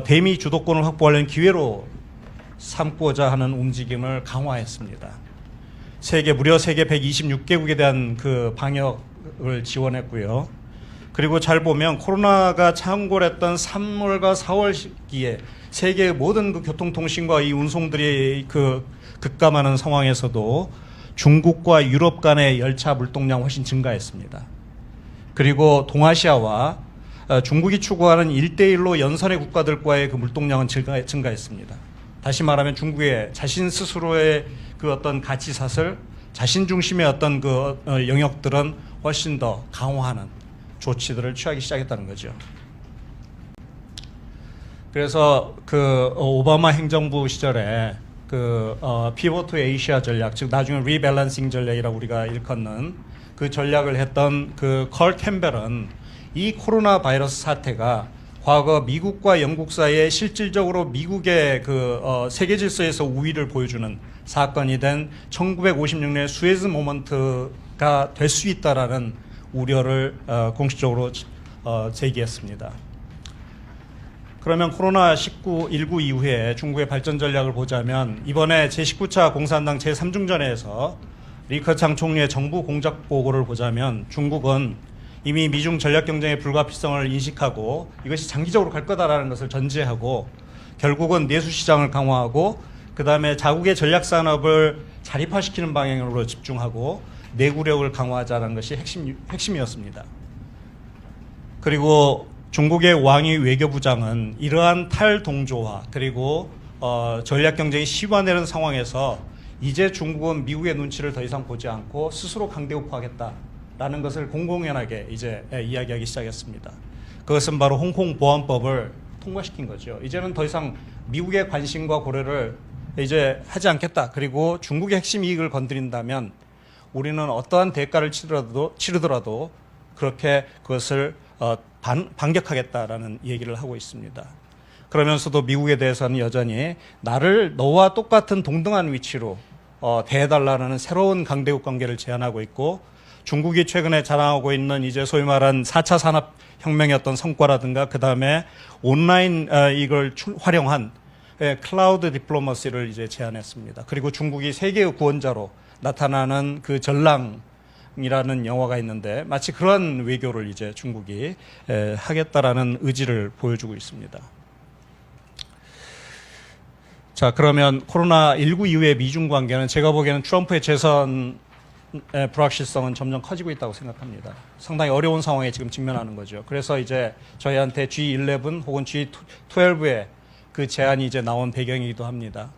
대미 주도권을 확보하려는 기회로 삼고자 하는 움직임을 강화했습니다. 무려 세계 126개국에 대한 그 방역을 지원했고요. 그리고 잘 보면 코로나가 창궐했던 3월과 4월 시기에 세계의 모든 그 교통통신과 이 운송들이 급감하는 상황에서도 중국과 유럽 간의 열차 물동량 훨씬 증가했습니다. 그리고 동아시아와 중국이 추구하는 1대1로 연선의 국가들과의 그 물동량은 증가했습니다. 다시 말하면 중국의 자신 스스로의 그 어떤 가치 사슬, 자신 중심의 어떤 그 영역들은 훨씬 더 강화하는 조치들을 취하기 시작했다는 거죠. 그래서 그 오바마 행정부 시절에 피벗 투 에이시아 전략, 즉 나중에 리밸런싱 전략이라고 우리가 일컫는 그 전략을 했던 컬 캠벨은 이 코로나 바이러스 사태가 과거 미국과 영국 사이에 실질적으로 미국의 세계 질서에서 우위를 보여주는 사건이 된 1956년의 수에즈 모먼트가 될 수 있다라는 우려를 공식적으로 제기했습니다. 그러면 코로나19 이후에 중국의 발전 전략을 보자면 이번에 제19차 공산당 제3중전에서 리커창 총리의 정부 공작 보고를 보자면 중국은 이미 미중 전략 경쟁의 불가피성을 인식하고 이것이 장기적으로 갈 거다라는 것을 전제하고 결국은 내수 시장을 강화하고 그다음에 자국의 전략 산업을 자립화시키는 방향으로 집중하고 내구력을 강화하자는 것이 핵심이었습니다. 그리고 중국의 왕이 외교부장은 이러한 탈동조화 그리고 전략 경쟁이 시화되는 상황에서 이제 중국은 미국의 눈치를 더 이상 보지 않고 스스로 강대국화하겠다라는 것을 공공연하게 이제 이야기하기 시작했습니다. 그것은 바로 홍콩 보안법을 통과시킨 거죠. 이제는 더 이상 미국의 관심과 고려를 이제 하지 않겠다. 그리고 중국의 핵심 이익을 건드린다면 우리는 어떠한 대가를 치르더라도 그렇게 그것을 반격하겠다라는 얘기를 하고 있습니다. 그러면서도 미국에 대해서는 여전히 나를 너와 똑같은 동등한 위치로 대해달라는 새로운 강대국 관계를 제안하고 있고 중국이 최근에 자랑하고 있는 이제 소위 말한 4차 산업혁명의 어떤 성과라든가 그 다음에 온라인 이걸 활용한 클라우드 디플로머시를 이제 제안했습니다. 그리고 중국이 세계의 구원자로 나타나는 그 전랑이라는 영화가 있는데 마치 그러한 외교를 이제 중국이 하겠다라는 의지를 보여주고 있습니다. 자, 그러면 코로나19 이후의 미중 관계는 제가 보기에는 트럼프의 재선의 불확실성은 점점 커지고 있다고 생각합니다. 상당히 어려운 상황에 지금 직면하는 거죠. 그래서 이제 저희한테 G11 혹은 G12의 그 제안이 이제 나온 배경이기도 합니다.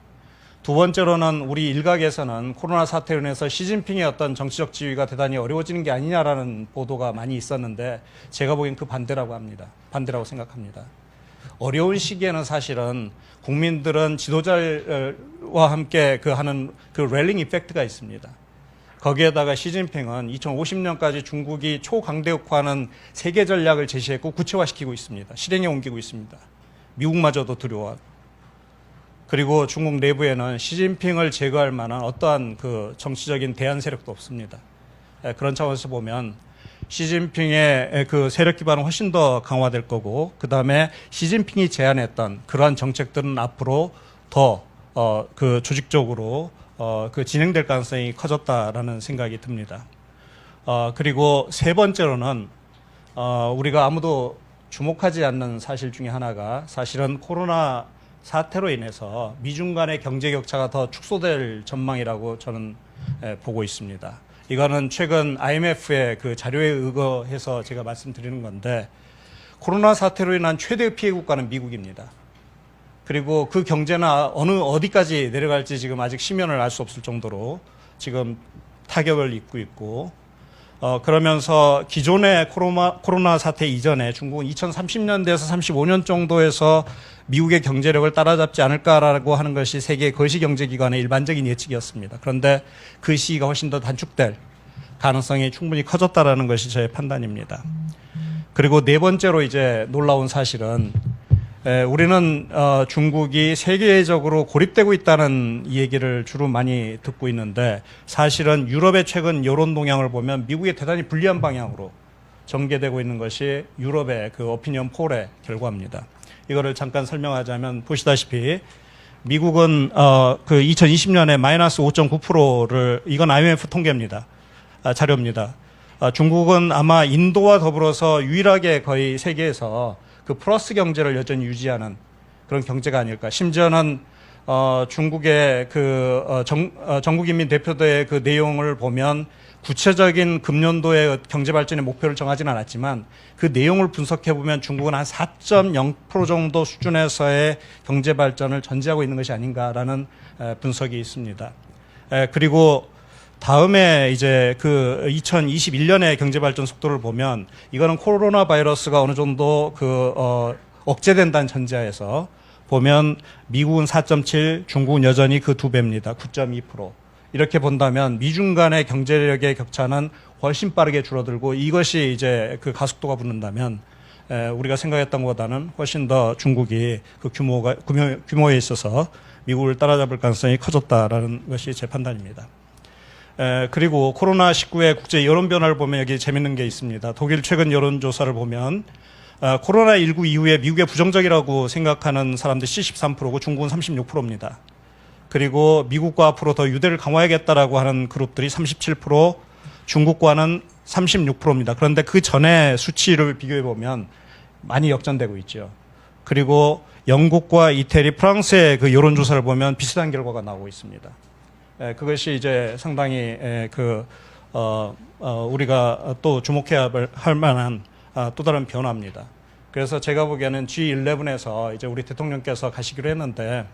두 번째로는 우리 일각에서는 코로나 사태로 인해서 시진핑의 어떤 정치적 지위가 대단히 어려워지는 게 아니냐라는 보도가 많이 있었는데 제가 보기엔 그 반대라고 합니다. 반대라고 생각합니다. 어려운 시기에는 사실은 국민들은 지도자와 함께 하는 그 랠링 이펙트가 있습니다. 거기에다가 시진핑은 2050년까지 중국이 초강대국화하는 세계 전략을 제시했고 구체화시키고 있습니다. 실행에 옮기고 있습니다. 미국마저도 두려워하고. 그리고 중국 내부에는 시진핑을 제거할 만한 어떠한 그 정치적인 대안 세력도 없습니다. 그런 차원에서 보면 시진핑의 그 세력 기반은 훨씬 더 강화될 거고, 그 다음에 시진핑이 제안했던 그러한 정책들은 앞으로 더 그 조직적으로 그 진행될 가능성이 커졌다라는 생각이 듭니다. 그리고 세 번째로는 우리가 아무도 주목하지 않는 사실 중에 하나가 사실은 코로나 사태로 인해서 미중 간의 경제 격차가 더 축소될 전망이라고 저는 보고 있습니다. 이거는 최근 IMF의 그 자료에 의거해서 제가 말씀드리는 건데, 코로나 사태로 인한 최대의 피해 국가는 미국입니다. 그리고 그 경제는 어디까지 내려갈지 지금 아직 시면을 알 수 없을 정도로 지금 타격을 입고 있고, 그러면서 기존의 코로나 사태 이전에 중국은 2030년대에서 35년 정도에서 미국의 경제력을 따라잡지 않을까라고 하는 것이 세계 거시경제기관의 일반적인 예측이었습니다. 그런데 그 시기가 훨씬 더 단축될 가능성이 충분히 커졌다라는 것이 저의 판단입니다. 그리고 네 번째로 이제 놀라운 사실은 우리는 중국이 세계적으로 고립되고 있다는 얘기를 주로 많이 듣고 있는데, 사실은 유럽의 최근 여론 동향을 보면 미국에 대단히 불리한 방향으로 전개되고 있는 것이 유럽의 그 오피니언 폴의 결과입니다. 이거를 잠깐 설명하자면, 보시다시피 미국은 그 2020년에 마이너스 5.9%를, 이건 IMF 통계입니다. 자료입니다. 중국은 아마 인도와 더불어서 유일하게 거의 세계에서 그 플러스 경제를 여전히 유지하는 그런 경제가 아닐까. 심지어는 중국의 그 전국인민 대표대의 그 내용을 보면 구체적인 금년도의 경제 발전의 목표를 정하지는 않았지만 그 내용을 분석해 보면 중국은 한 4.0% 정도 수준에서의 경제 발전을 전제하고 있는 것이 아닌가라는 분석이 있습니다. 그리고 다음에 이제 그 2021년의 경제 발전 속도를 보면, 이거는 코로나 바이러스가 어느 정도 억제된다는 전제하에서 보면 미국은 4.7, 중국은 여전히 그 2배입니다. 9.2%. 이렇게 본다면 미중 간의 경제력의 격차는 훨씬 빠르게 줄어들고, 이것이 이제 그 가속도가 붙는다면 우리가 생각했던 것보다는 훨씬 더 중국이 그 규모에 있어서 미국을 따라잡을 가능성이 커졌다라는 것이 제 판단입니다. 그리고 코로나19의 국제 여론 변화를 보면 여기 재밌는 게 있습니다. 독일 최근 여론조사를 보면 코로나19 이후에 미국의 부정적이라고 생각하는 사람들이 73%고 중국은 36%입니다. 그리고 미국과 앞으로 더 유대를 강화하겠다라고 하는 그룹들이 37%, 중국과는 36%입니다. 그런데 그 전에 수치를 비교해 보면 많이 역전되고 있죠. 그리고 영국과 이태리, 프랑스의 그 여론조사를 보면 비슷한 결과가 나오고 있습니다. 그것이 이제 상당히 우리가 또 주목해야 할 만한 또 다른 변화입니다. 그래서 제가 보기에는 G11에서 이제 우리 대통령께서 가시기로 했는데,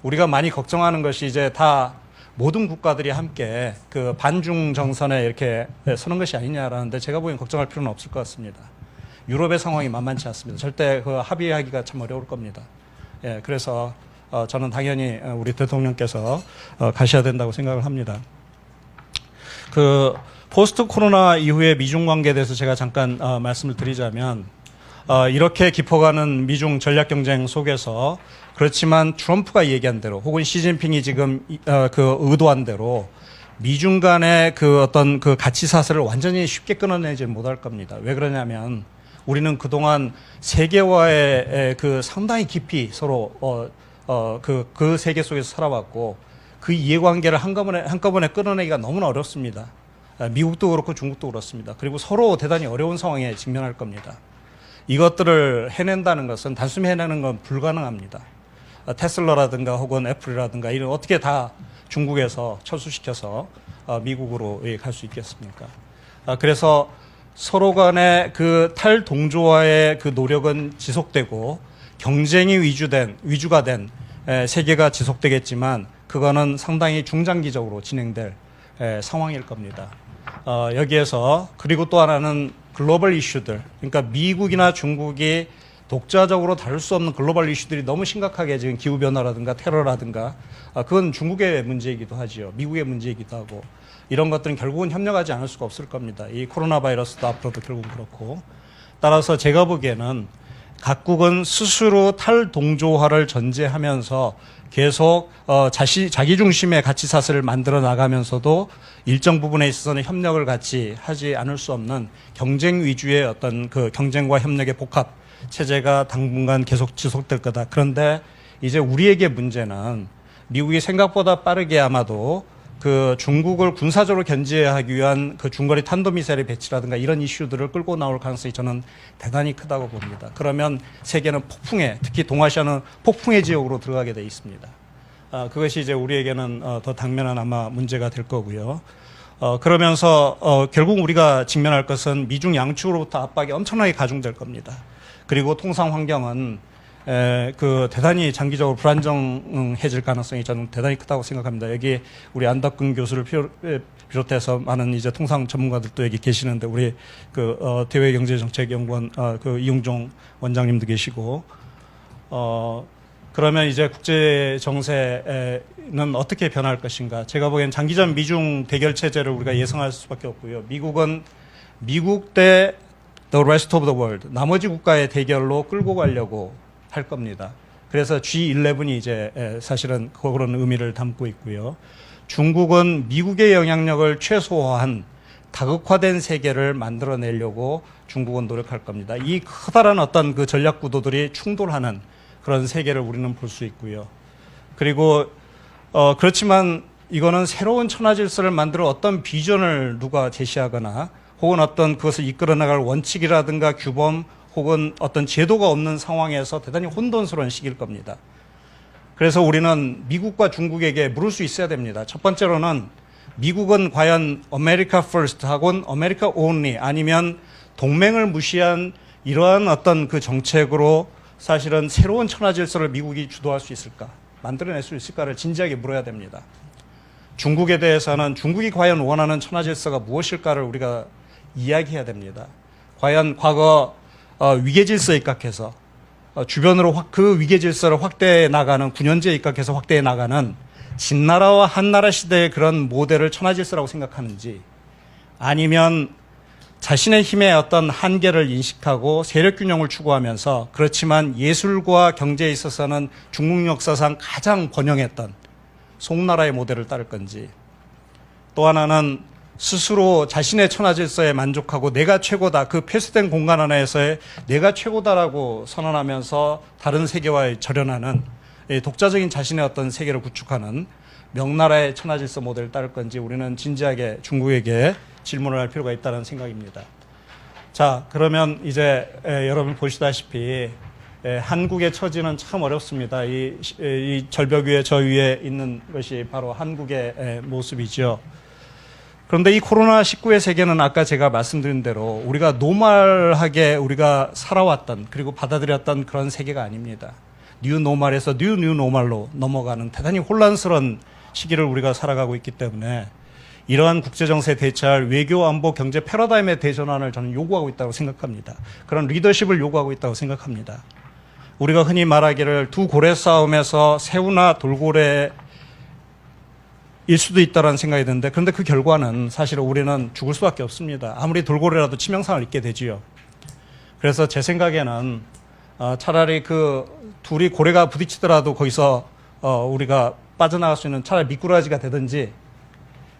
우리가 많이 걱정하는 것이 이제 다 모든 국가들이 함께 그 반중 정선에 이렇게 서는 것이 아니냐라는데, 제가 보기엔 걱정할 필요는 없을 것 같습니다. 유럽의 상황이 만만치 않습니다. 절대 그 합의하기가 참 어려울 겁니다. 그래서 저는 당연히 우리 대통령께서 가셔야 된다고 생각을 합니다. 그 포스트 코로나 이후의 미중 관계에 대해서 제가 잠깐 말씀을 드리자면, 이렇게 깊어가는 미중 전략 경쟁 속에서, 그렇지만 트럼프가 얘기한 대로 혹은 시진핑이 지금 그 의도한 대로 미중 간의 그 어떤 그 가치 사슬을 완전히 쉽게 끊어내지 못할 겁니다. 왜 그러냐면 우리는 그동안 세계와의 그 상당히 깊이 서로 그 세계 속에서 살아왔고 그 이해관계를 한꺼번에 끊어내기가 너무나 어렵습니다. 미국도 그렇고 중국도 그렇습니다. 그리고 서로 대단히 어려운 상황에 직면할 겁니다. 이것들을 해낸다는 것은 단숨에 해내는 건 불가능합니다. 테슬라라든가 혹은 애플이라든가 이런 어떻게 다 중국에서 철수시켜서 미국으로 갈 수 있겠습니까? 그래서 서로 간의 그 탈동조화의 그 노력은 지속되고 경쟁이 위주가 된 세계가 지속되겠지만 그거는 상당히 중장기적으로 진행될 상황일 겁니다. 여기에서 그리고 또 하나는 글로벌 이슈들, 그러니까 미국이나 중국이 독자적으로 다룰 수 없는 글로벌 이슈들이 너무 심각하게 지금 기후변화라든가 테러라든가 그건 중국의 문제이기도 하지요. 미국의 문제이기도 하고 이런 것들은 결국은 협력하지 않을 수가 없을 겁니다. 이 코로나 바이러스도 앞으로도 결국은 그렇고 따라서 제가 보기에는 각국은 스스로 탈동조화를 전제하면서 계속 자기 중심의 가치 사슬을 만들어 나가면서도 일정 부분에 있어서는 협력을 같이 하지 않을 수 없는 경쟁 위주의 어떤 그 경쟁과 협력의 복합 체제가 당분간 계속 지속될 거다. 그런데 이제 우리에게 문제는 미국이 생각보다 빠르게 아마도 그 중국을 군사적으로 견제하기 위한 그 중거리 탄도미사일의 배치라든가 이런 이슈들을 끌고 나올 가능성이 저는 대단히 크다고 봅니다. 그러면 세계는 폭풍의, 특히 동아시아는 폭풍의 지역으로 들어가게 돼 있습니다. 그것이 이제 우리에게는 더 당면한 아마 문제가 될 거고요. 그러면서 결국 우리가 직면할 것은 미중 양측으로부터 압박이 엄청나게 가중될 겁니다. 그리고 통상 환경은 그 대단히 장기적으로 불안정해질 가능성이 저는 대단히 크다고 생각합니다. 여기 우리 안덕근 교수를 비롯해서 많은 이제 통상 전문가들도 여기 계시는데 우리 그 대외경제정책연구원 그 이용종 원장님도 계시고 그러면 이제 국제 정세는 어떻게 변할 것인가? 제가 보기엔 장기전 미중 대결 체제를 우리가 예상할 수밖에 없고요. 미국은 미국 대 the rest of the world, 나머지 국가의 대결로 끌고 가려고 할 겁니다. 그래서 G11이 이제 사실은 그런 의미를 담고 있고요. 중국은 미국의 영향력을 최소화한 다극화된 세계를 만들어내려고 중국은 노력할 겁니다. 이 커다란 어떤 그 전략 구도들이 충돌하는 그런 세계를 우리는 볼 수 있고요. 그리고 그렇지만 이거는 새로운 천하질서를 만들어 어떤 비전을 누가 제시하거나 혹은 어떤 그것을 이끌어 나갈 원칙이라든가 규범 혹은 어떤 제도가 없는 상황에서 대단히 혼돈스러운 시기일 겁니다. 그래서 우리는 미국과 중국에게 물을 수 있어야 됩니다. 첫 번째로는 미국은 과연 아메리카 퍼스트 하고는 아메리카 온리 아니면 동맹을 무시한 이러한 어떤 그 정책으로 사실은 새로운 천하질서를 미국이 주도할 수 있을까? 만들어낼 수 있을까를 진지하게 물어야 됩니다. 중국에 대해서는 중국이 과연 원하는 천하질서가 무엇일까를 우리가 이야기해야 됩니다. 과연 과거 위계질서에 입각해서 주변으로 그 위계질서를 확대해 나가는 9년제에 입각해서 확대해 나가는 진나라와 한나라 시대의 그런 모델을 천하질서라고 생각하는지 아니면 자신의 힘의 어떤 한계를 인식하고 세력균형을 추구하면서 그렇지만 예술과 경제에 있어서는 중국 역사상 가장 번영했던 송나라의 모델을 따를 건지 또 하나는 스스로 자신의 천하질서에 만족하고 내가 최고다. 그 폐쇄된 공간 안에서의 내가 최고다라고 선언하면서 다른 세계와의 절연하는 독자적인 자신의 어떤 세계를 구축하는 명나라의 천하질서 모델을 따를 건지 우리는 진지하게 중국에게 질문을 할 필요가 있다는 생각입니다. 자, 그러면 이제 여러분 보시다시피 한국의 처지는 참 어렵습니다. 이 절벽 위에 저 위에 있는 것이 바로 한국의 모습이죠. 그런데 이 코로나19의 세계는 아까 제가 말씀드린 대로 우리가 노멀하게 우리가 살아왔던 그리고 받아들였던 그런 세계가 아닙니다. 뉴 노멀에서 뉴 노멀로 넘어가는 대단히 혼란스러운 시기를 우리가 살아가고 있기 때문에 이러한 국제정세에 대처할 외교, 안보, 경제 패러다임의 대전환을 저는 요구하고 있다고 생각합니다. 그런 리더십을 요구하고 있다고 생각합니다. 우리가 흔히 말하기를 두 고래 싸움에서 새우나 돌고래 일 수도 있다는 생각이 드는데 그런데 그 결과는 사실은 우리는 죽을 수밖에 없습니다. 아무리 돌고래라도 치명상을 입게 되지요. 그래서 제 생각에는 차라리 그 둘이 고래가 부딪히더라도 거기서 우리가 빠져나갈 수 있는 차라리 미꾸라지가 되든지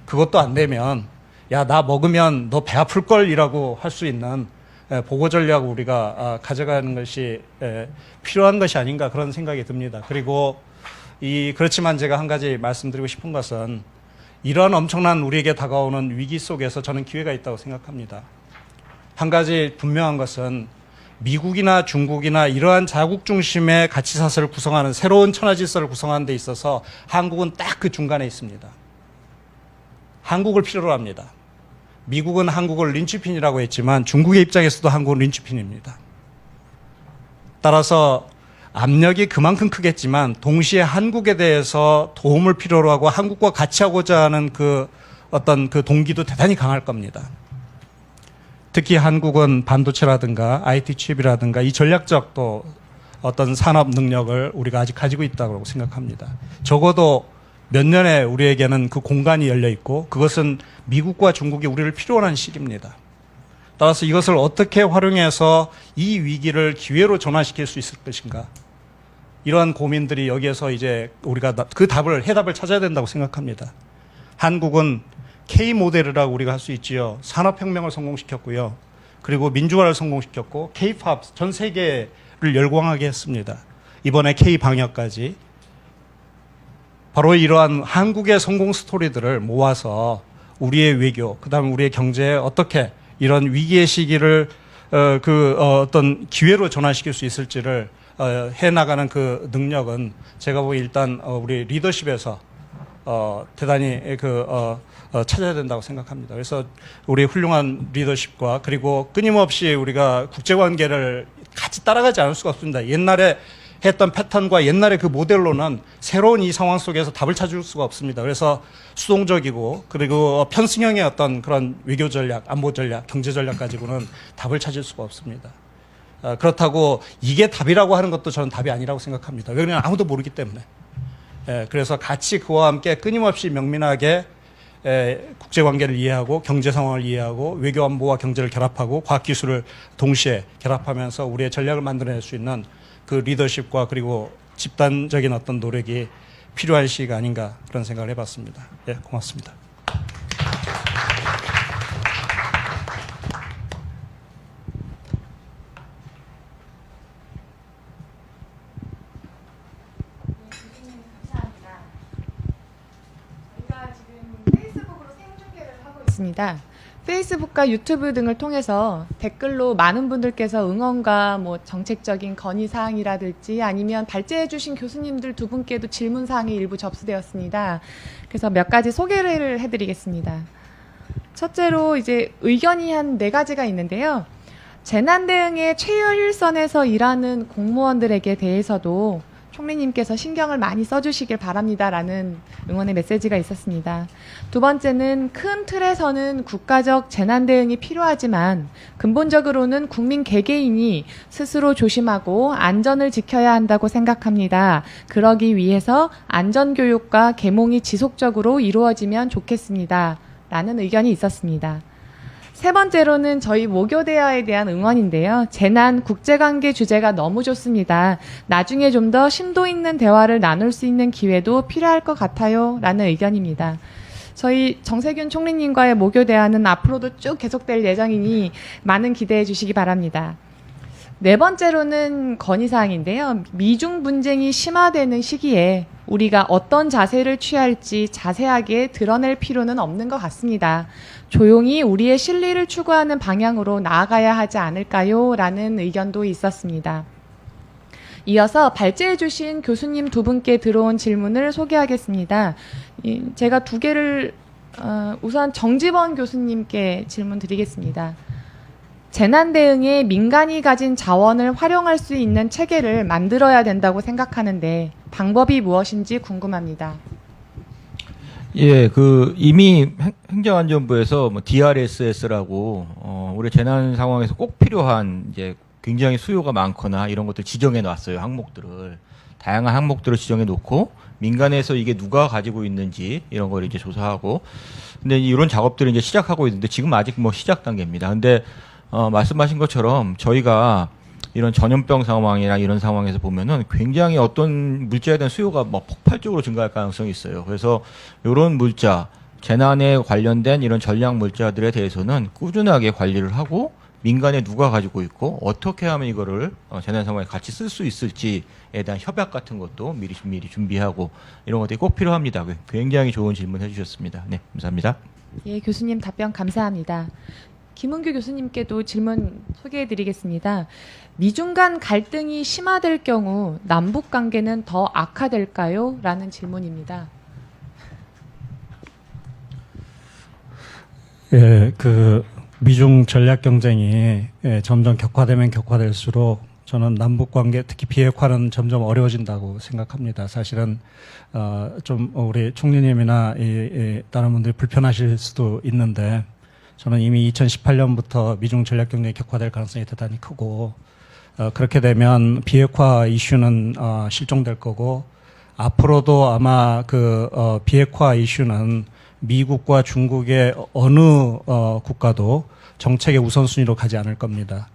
그것도 안 되면 야, 나 먹으면 너 배 아플걸 이라고 할 수 있는 보고 전략을 우리가 가져가는 것이 필요한 것이 아닌가 그런 생각이 듭니다. 그리고 그렇지만 제가 한 가지 말씀드리고 싶은 것은 이런 엄청난 우리에게 다가오는 위기 속에서 저는 기회가 있다고 생각합니다. 한 가지 분명한 것은 미국이나 중국이나 이러한 자국 중심의 가치사슬을 구성하는 새로운 천하질서를 구성하는 데 있어서 한국은 딱 그 중간에 있습니다. 한국을 필요로 합니다. 미국은 한국을 린치핀이라고 했지만 중국의 입장에서도 한국은 린치핀입니다. 따라서 압력이 그만큼 크겠지만 동시에 한국에 대해서 도움을 필요로 하고 한국과 같이 하고자 하는 그 어떤 그 동기도 대단히 강할 겁니다. 특히 한국은 반도체라든가 IT 칩이라든가 이 전략적 또 어떤 산업 능력을 우리가 아직 가지고 있다고 생각합니다. 적어도 몇 년에 우리에게는 그 공간이 열려 있고 그것은 미국과 중국이 우리를 필요로 하는 시기입니다. 따라서 이것을 어떻게 활용해서 이 위기를 기회로 전환시킬 수 있을 것인가. 이러한 고민들이 여기에서 이제 우리가 그 해답을 찾아야 된다고 생각합니다. 한국은 K 모델이라고 우리가 할 수 있지요. 산업혁명을 성공시켰고요. 그리고 민주화를 성공시켰고 K-팝 전 세계를 열광하게 했습니다. 이번에 K 방역까지. 바로 이러한 한국의 성공 스토리들을 모아서 우리의 외교, 그다음에 우리의 경제에 어떻게 이런 위기의 시기를 어떤 기회로 전환시킬 수 있을지를 해나가는 그 능력은 제가 보기 일단 우리 리더십에서 대단히 찾아야 된다고 생각합니다. 그래서 우리 훌륭한 리더십과 그리고 끊임없이 우리가 국제관계를 같이 따라가지 않을 수가 없습니다. 옛날에 했던 패턴과 옛날의 그 모델로는 새로운 이 상황 속에서 답을 찾을 수가 없습니다. 그래서 수동적이고 그리고 편승형의 어떤 그런 외교 전략, 안보 전략, 경제 전략 가지고는 답을 찾을 수가 없습니다. 그렇다고 이게 답이라고 하는 것도 저는 답이 아니라고 생각합니다. 왜냐하면 아무도 모르기 때문에. 그래서 같이 그와 함께 끊임없이 명민하게 국제관계를 이해하고 경제 상황을 이해하고 외교 안보와 경제를 결합하고 과학기술을 동시에 결합하면서 우리의 전략을 만들어낼 수 있는 그 리더십과 그리고 집단적인 어떤 노력이 필요한 시기가 아닌가 그런 생각을 해봤습니다. 예, 고맙습니다. 저희가 지금 페이스북으로 생중계를 하고 있습니다. 페이스북과 유튜브 등을 통해서 댓글로 많은 분들께서 응원과 뭐 정책적인 건의사항이라든지 아니면 발제해주신 교수님들 두 분께도 질문사항이 일부 접수되었습니다. 그래서 몇 가지 소개를 해드리겠습니다. 첫째로 이제 의견이 한 4가지가 있는데요. 재난 대응의 최優일선에서 일하는 공무원들에게 대해서도 총리님께서 신경을 많이 써주시길 바랍니다라는 응원의 메시지가 있었습니다. 두 번째는 큰 틀에서는 국가적 재난 대응이 필요하지만 근본적으로는 국민 개개인이 스스로 조심하고 안전을 지켜야 한다고 생각합니다. 그러기 위해서 안전교육과 계몽이 지속적으로 이루어지면 좋겠습니다. 라는 의견이 있었습니다. 세 번째로는 저희 모교대화에 대한 응원인데요. 재난 국제관계 주제가 너무 좋습니다. 나중에 좀 더 심도 있는 대화를 나눌 수 있는 기회도 필요할 것 같아요. 라는 의견입니다. 저희 정세균 총리님과의 모교대화는 앞으로도 쭉 계속될 예정이니 많은 기대해 주시기 바랍니다. 네 번째로는 건의사항인데요. 미중 분쟁이 심화되는 시기에 우리가 어떤 자세를 취할지 자세하게 드러낼 필요는 없는 것 같습니다. 조용히 우리의 실리를 추구하는 방향으로 나아가야 하지 않을까요? 라는 의견도 있었습니다. 이어서 발제해 주신 교수님 두 분께 들어온 질문을 소개하겠습니다. 제가 2개를 우선 정지범 교수님께 질문 드리겠습니다. 재난 대응에 민간이 가진 자원을 활용할 수 있는 체계를 만들어야 된다고 생각하는데 방법이 무엇인지 궁금합니다. 예, 이미 행정안전부에서 뭐 DRSS라고 올해 재난 상황에서 꼭 필요한 이제 굉장히 수요가 많거나 이런 것들 지정해 놨어요. 항목들을 다양한 항목들을 지정해 놓고 민간에서 이게 누가 가지고 있는지 이런 걸 이제 조사하고 근데 이런 작업들을 이제 시작하고 있는데 지금 아직 뭐 시작 단계입니다. 근데 말씀하신 것처럼 저희가 이런 전염병 상황이나 이런 상황에서 보면은 굉장히 어떤 물자에 대한 수요가 뭐 폭발적으로 증가할 가능성이 있어요. 그래서 이런 물자, 재난에 관련된 이런 전략 물자들에 대해서는 꾸준하게 관리를 하고 민간에 누가 가지고 있고 어떻게 하면 이거를 재난 상황에 같이 쓸 수 있을지에 대한 협약 같은 것도 미리 준비하고 이런 것들이 꼭 필요합니다. 굉장히 좋은 질문 해주셨습니다. 네, 감사합니다. 예, 교수님 답변 감사합니다. 김은규 교수님께도 질문 소개해드리겠습니다. 미중 간 갈등이 심화될 경우 남북 관계는 더 악화될까요? 라는 질문입니다. 예, 그 미중 전략 경쟁이 점점 격화되면 격화될수록 저는 남북 관계 특히 비핵화는 점점 어려워진다고 생각합니다. 사실은 좀 우리 총리님이나 다른 분들이 불편하실 수도 있는데 저는 이미 2018년부터 미중 전략 경쟁이 격화될 가능성이 대단히 크고 그렇게 되면 비핵화 이슈는 실종될 거고 앞으로도 아마 비핵화 이슈는 미국과 중국의 어느 국가도 정책의 우선순위로 가지 않을 겁니다.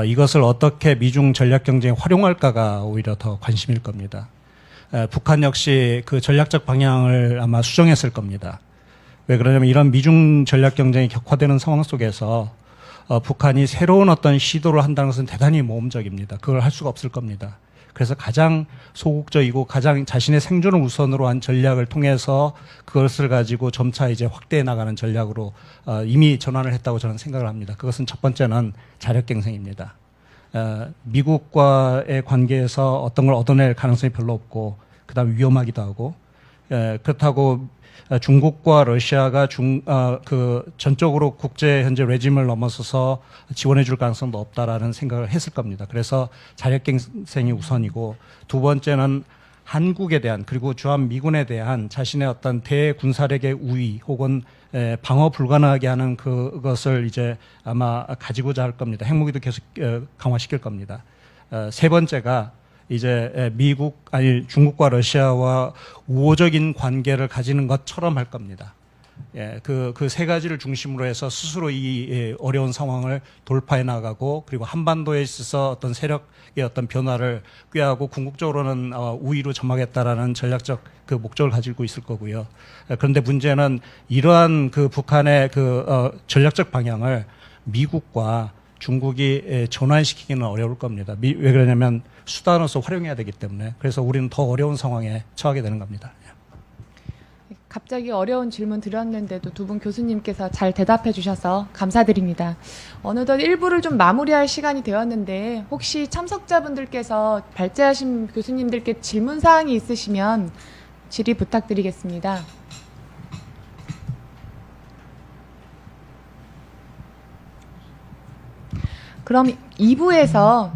이것을 어떻게 미중 전략 경쟁에 활용할까가 오히려 더 관심일 겁니다. 북한 역시 그 전략적 방향을 아마 수정했을 겁니다. 왜 그러냐면 이런 미중 전략 경쟁이 격화되는 상황 속에서 북한이 새로운 어떤 시도를 한다는 것은 대단히 모험적입니다. 그걸 할 수가 없을 겁니다. 그래서 가장 소극적이고 가장 자신의 생존을 우선으로 한 전략을 통해서 그것을 가지고 점차 이제 확대해 나가는 전략으로 이미 전환을 했다고 저는 생각을 합니다. 그것은 첫 번째는 자력갱생입니다. 미국과의 관계에서 어떤 걸 얻어낼 가능성이 별로 없고 그다음 위험하기도 하고 그렇다고 중국과 러시아가 전적으로 국제 현재 레짐을 넘어서서 지원해 줄 가능성도 없다라는 생각을 했을 겁니다. 그래서 자력갱생이 우선이고 두 번째는 한국에 대한 그리고 주한미군에 대한 자신의 어떤 대군사력의 우위 혹은 방어 불가능하게 하는 그것을 이제 아마 가지고자 할 겁니다. 핵무기도 계속 강화시킬 겁니다. 세 번째가 이제 중국과 러시아와 우호적인 관계를 가지는 것처럼 할 겁니다. 예, 그 세 가지를 중심으로 해서 스스로 이 어려운 상황을 돌파해 나가고 그리고 한반도에 있어서 어떤 세력의 어떤 변화를 꾀하고 궁극적으로는 우위로 점하겠다라는 전략적 그 목적을 가지고 있을 거고요. 그런데 문제는 이러한 그 북한의 전략적 방향을 미국과 중국이 전환시키기는 어려울 겁니다. 왜 그러냐면 수단으로서 활용해야 되기 때문에. 그래서 우리는 더 어려운 상황에 처하게 되는 겁니다. 갑자기 어려운 질문 드렸는데도 두 분 교수님께서 잘 대답해 주셔서 감사드립니다. 어느덧 1부를 좀 마무리할 시간이 되었는데 혹시 참석자분들께서 발제하신 교수님들께 질문사항이 있으시면 질의 부탁드리겠습니다. 그럼 2부에서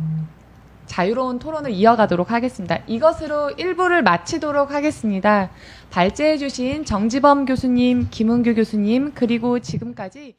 자유로운 토론을 이어가도록 하겠습니다. 이것으로 1부를 마치도록 하겠습니다. 발제해 주신 정지범 교수님, 김은규 교수님, 그리고 지금까지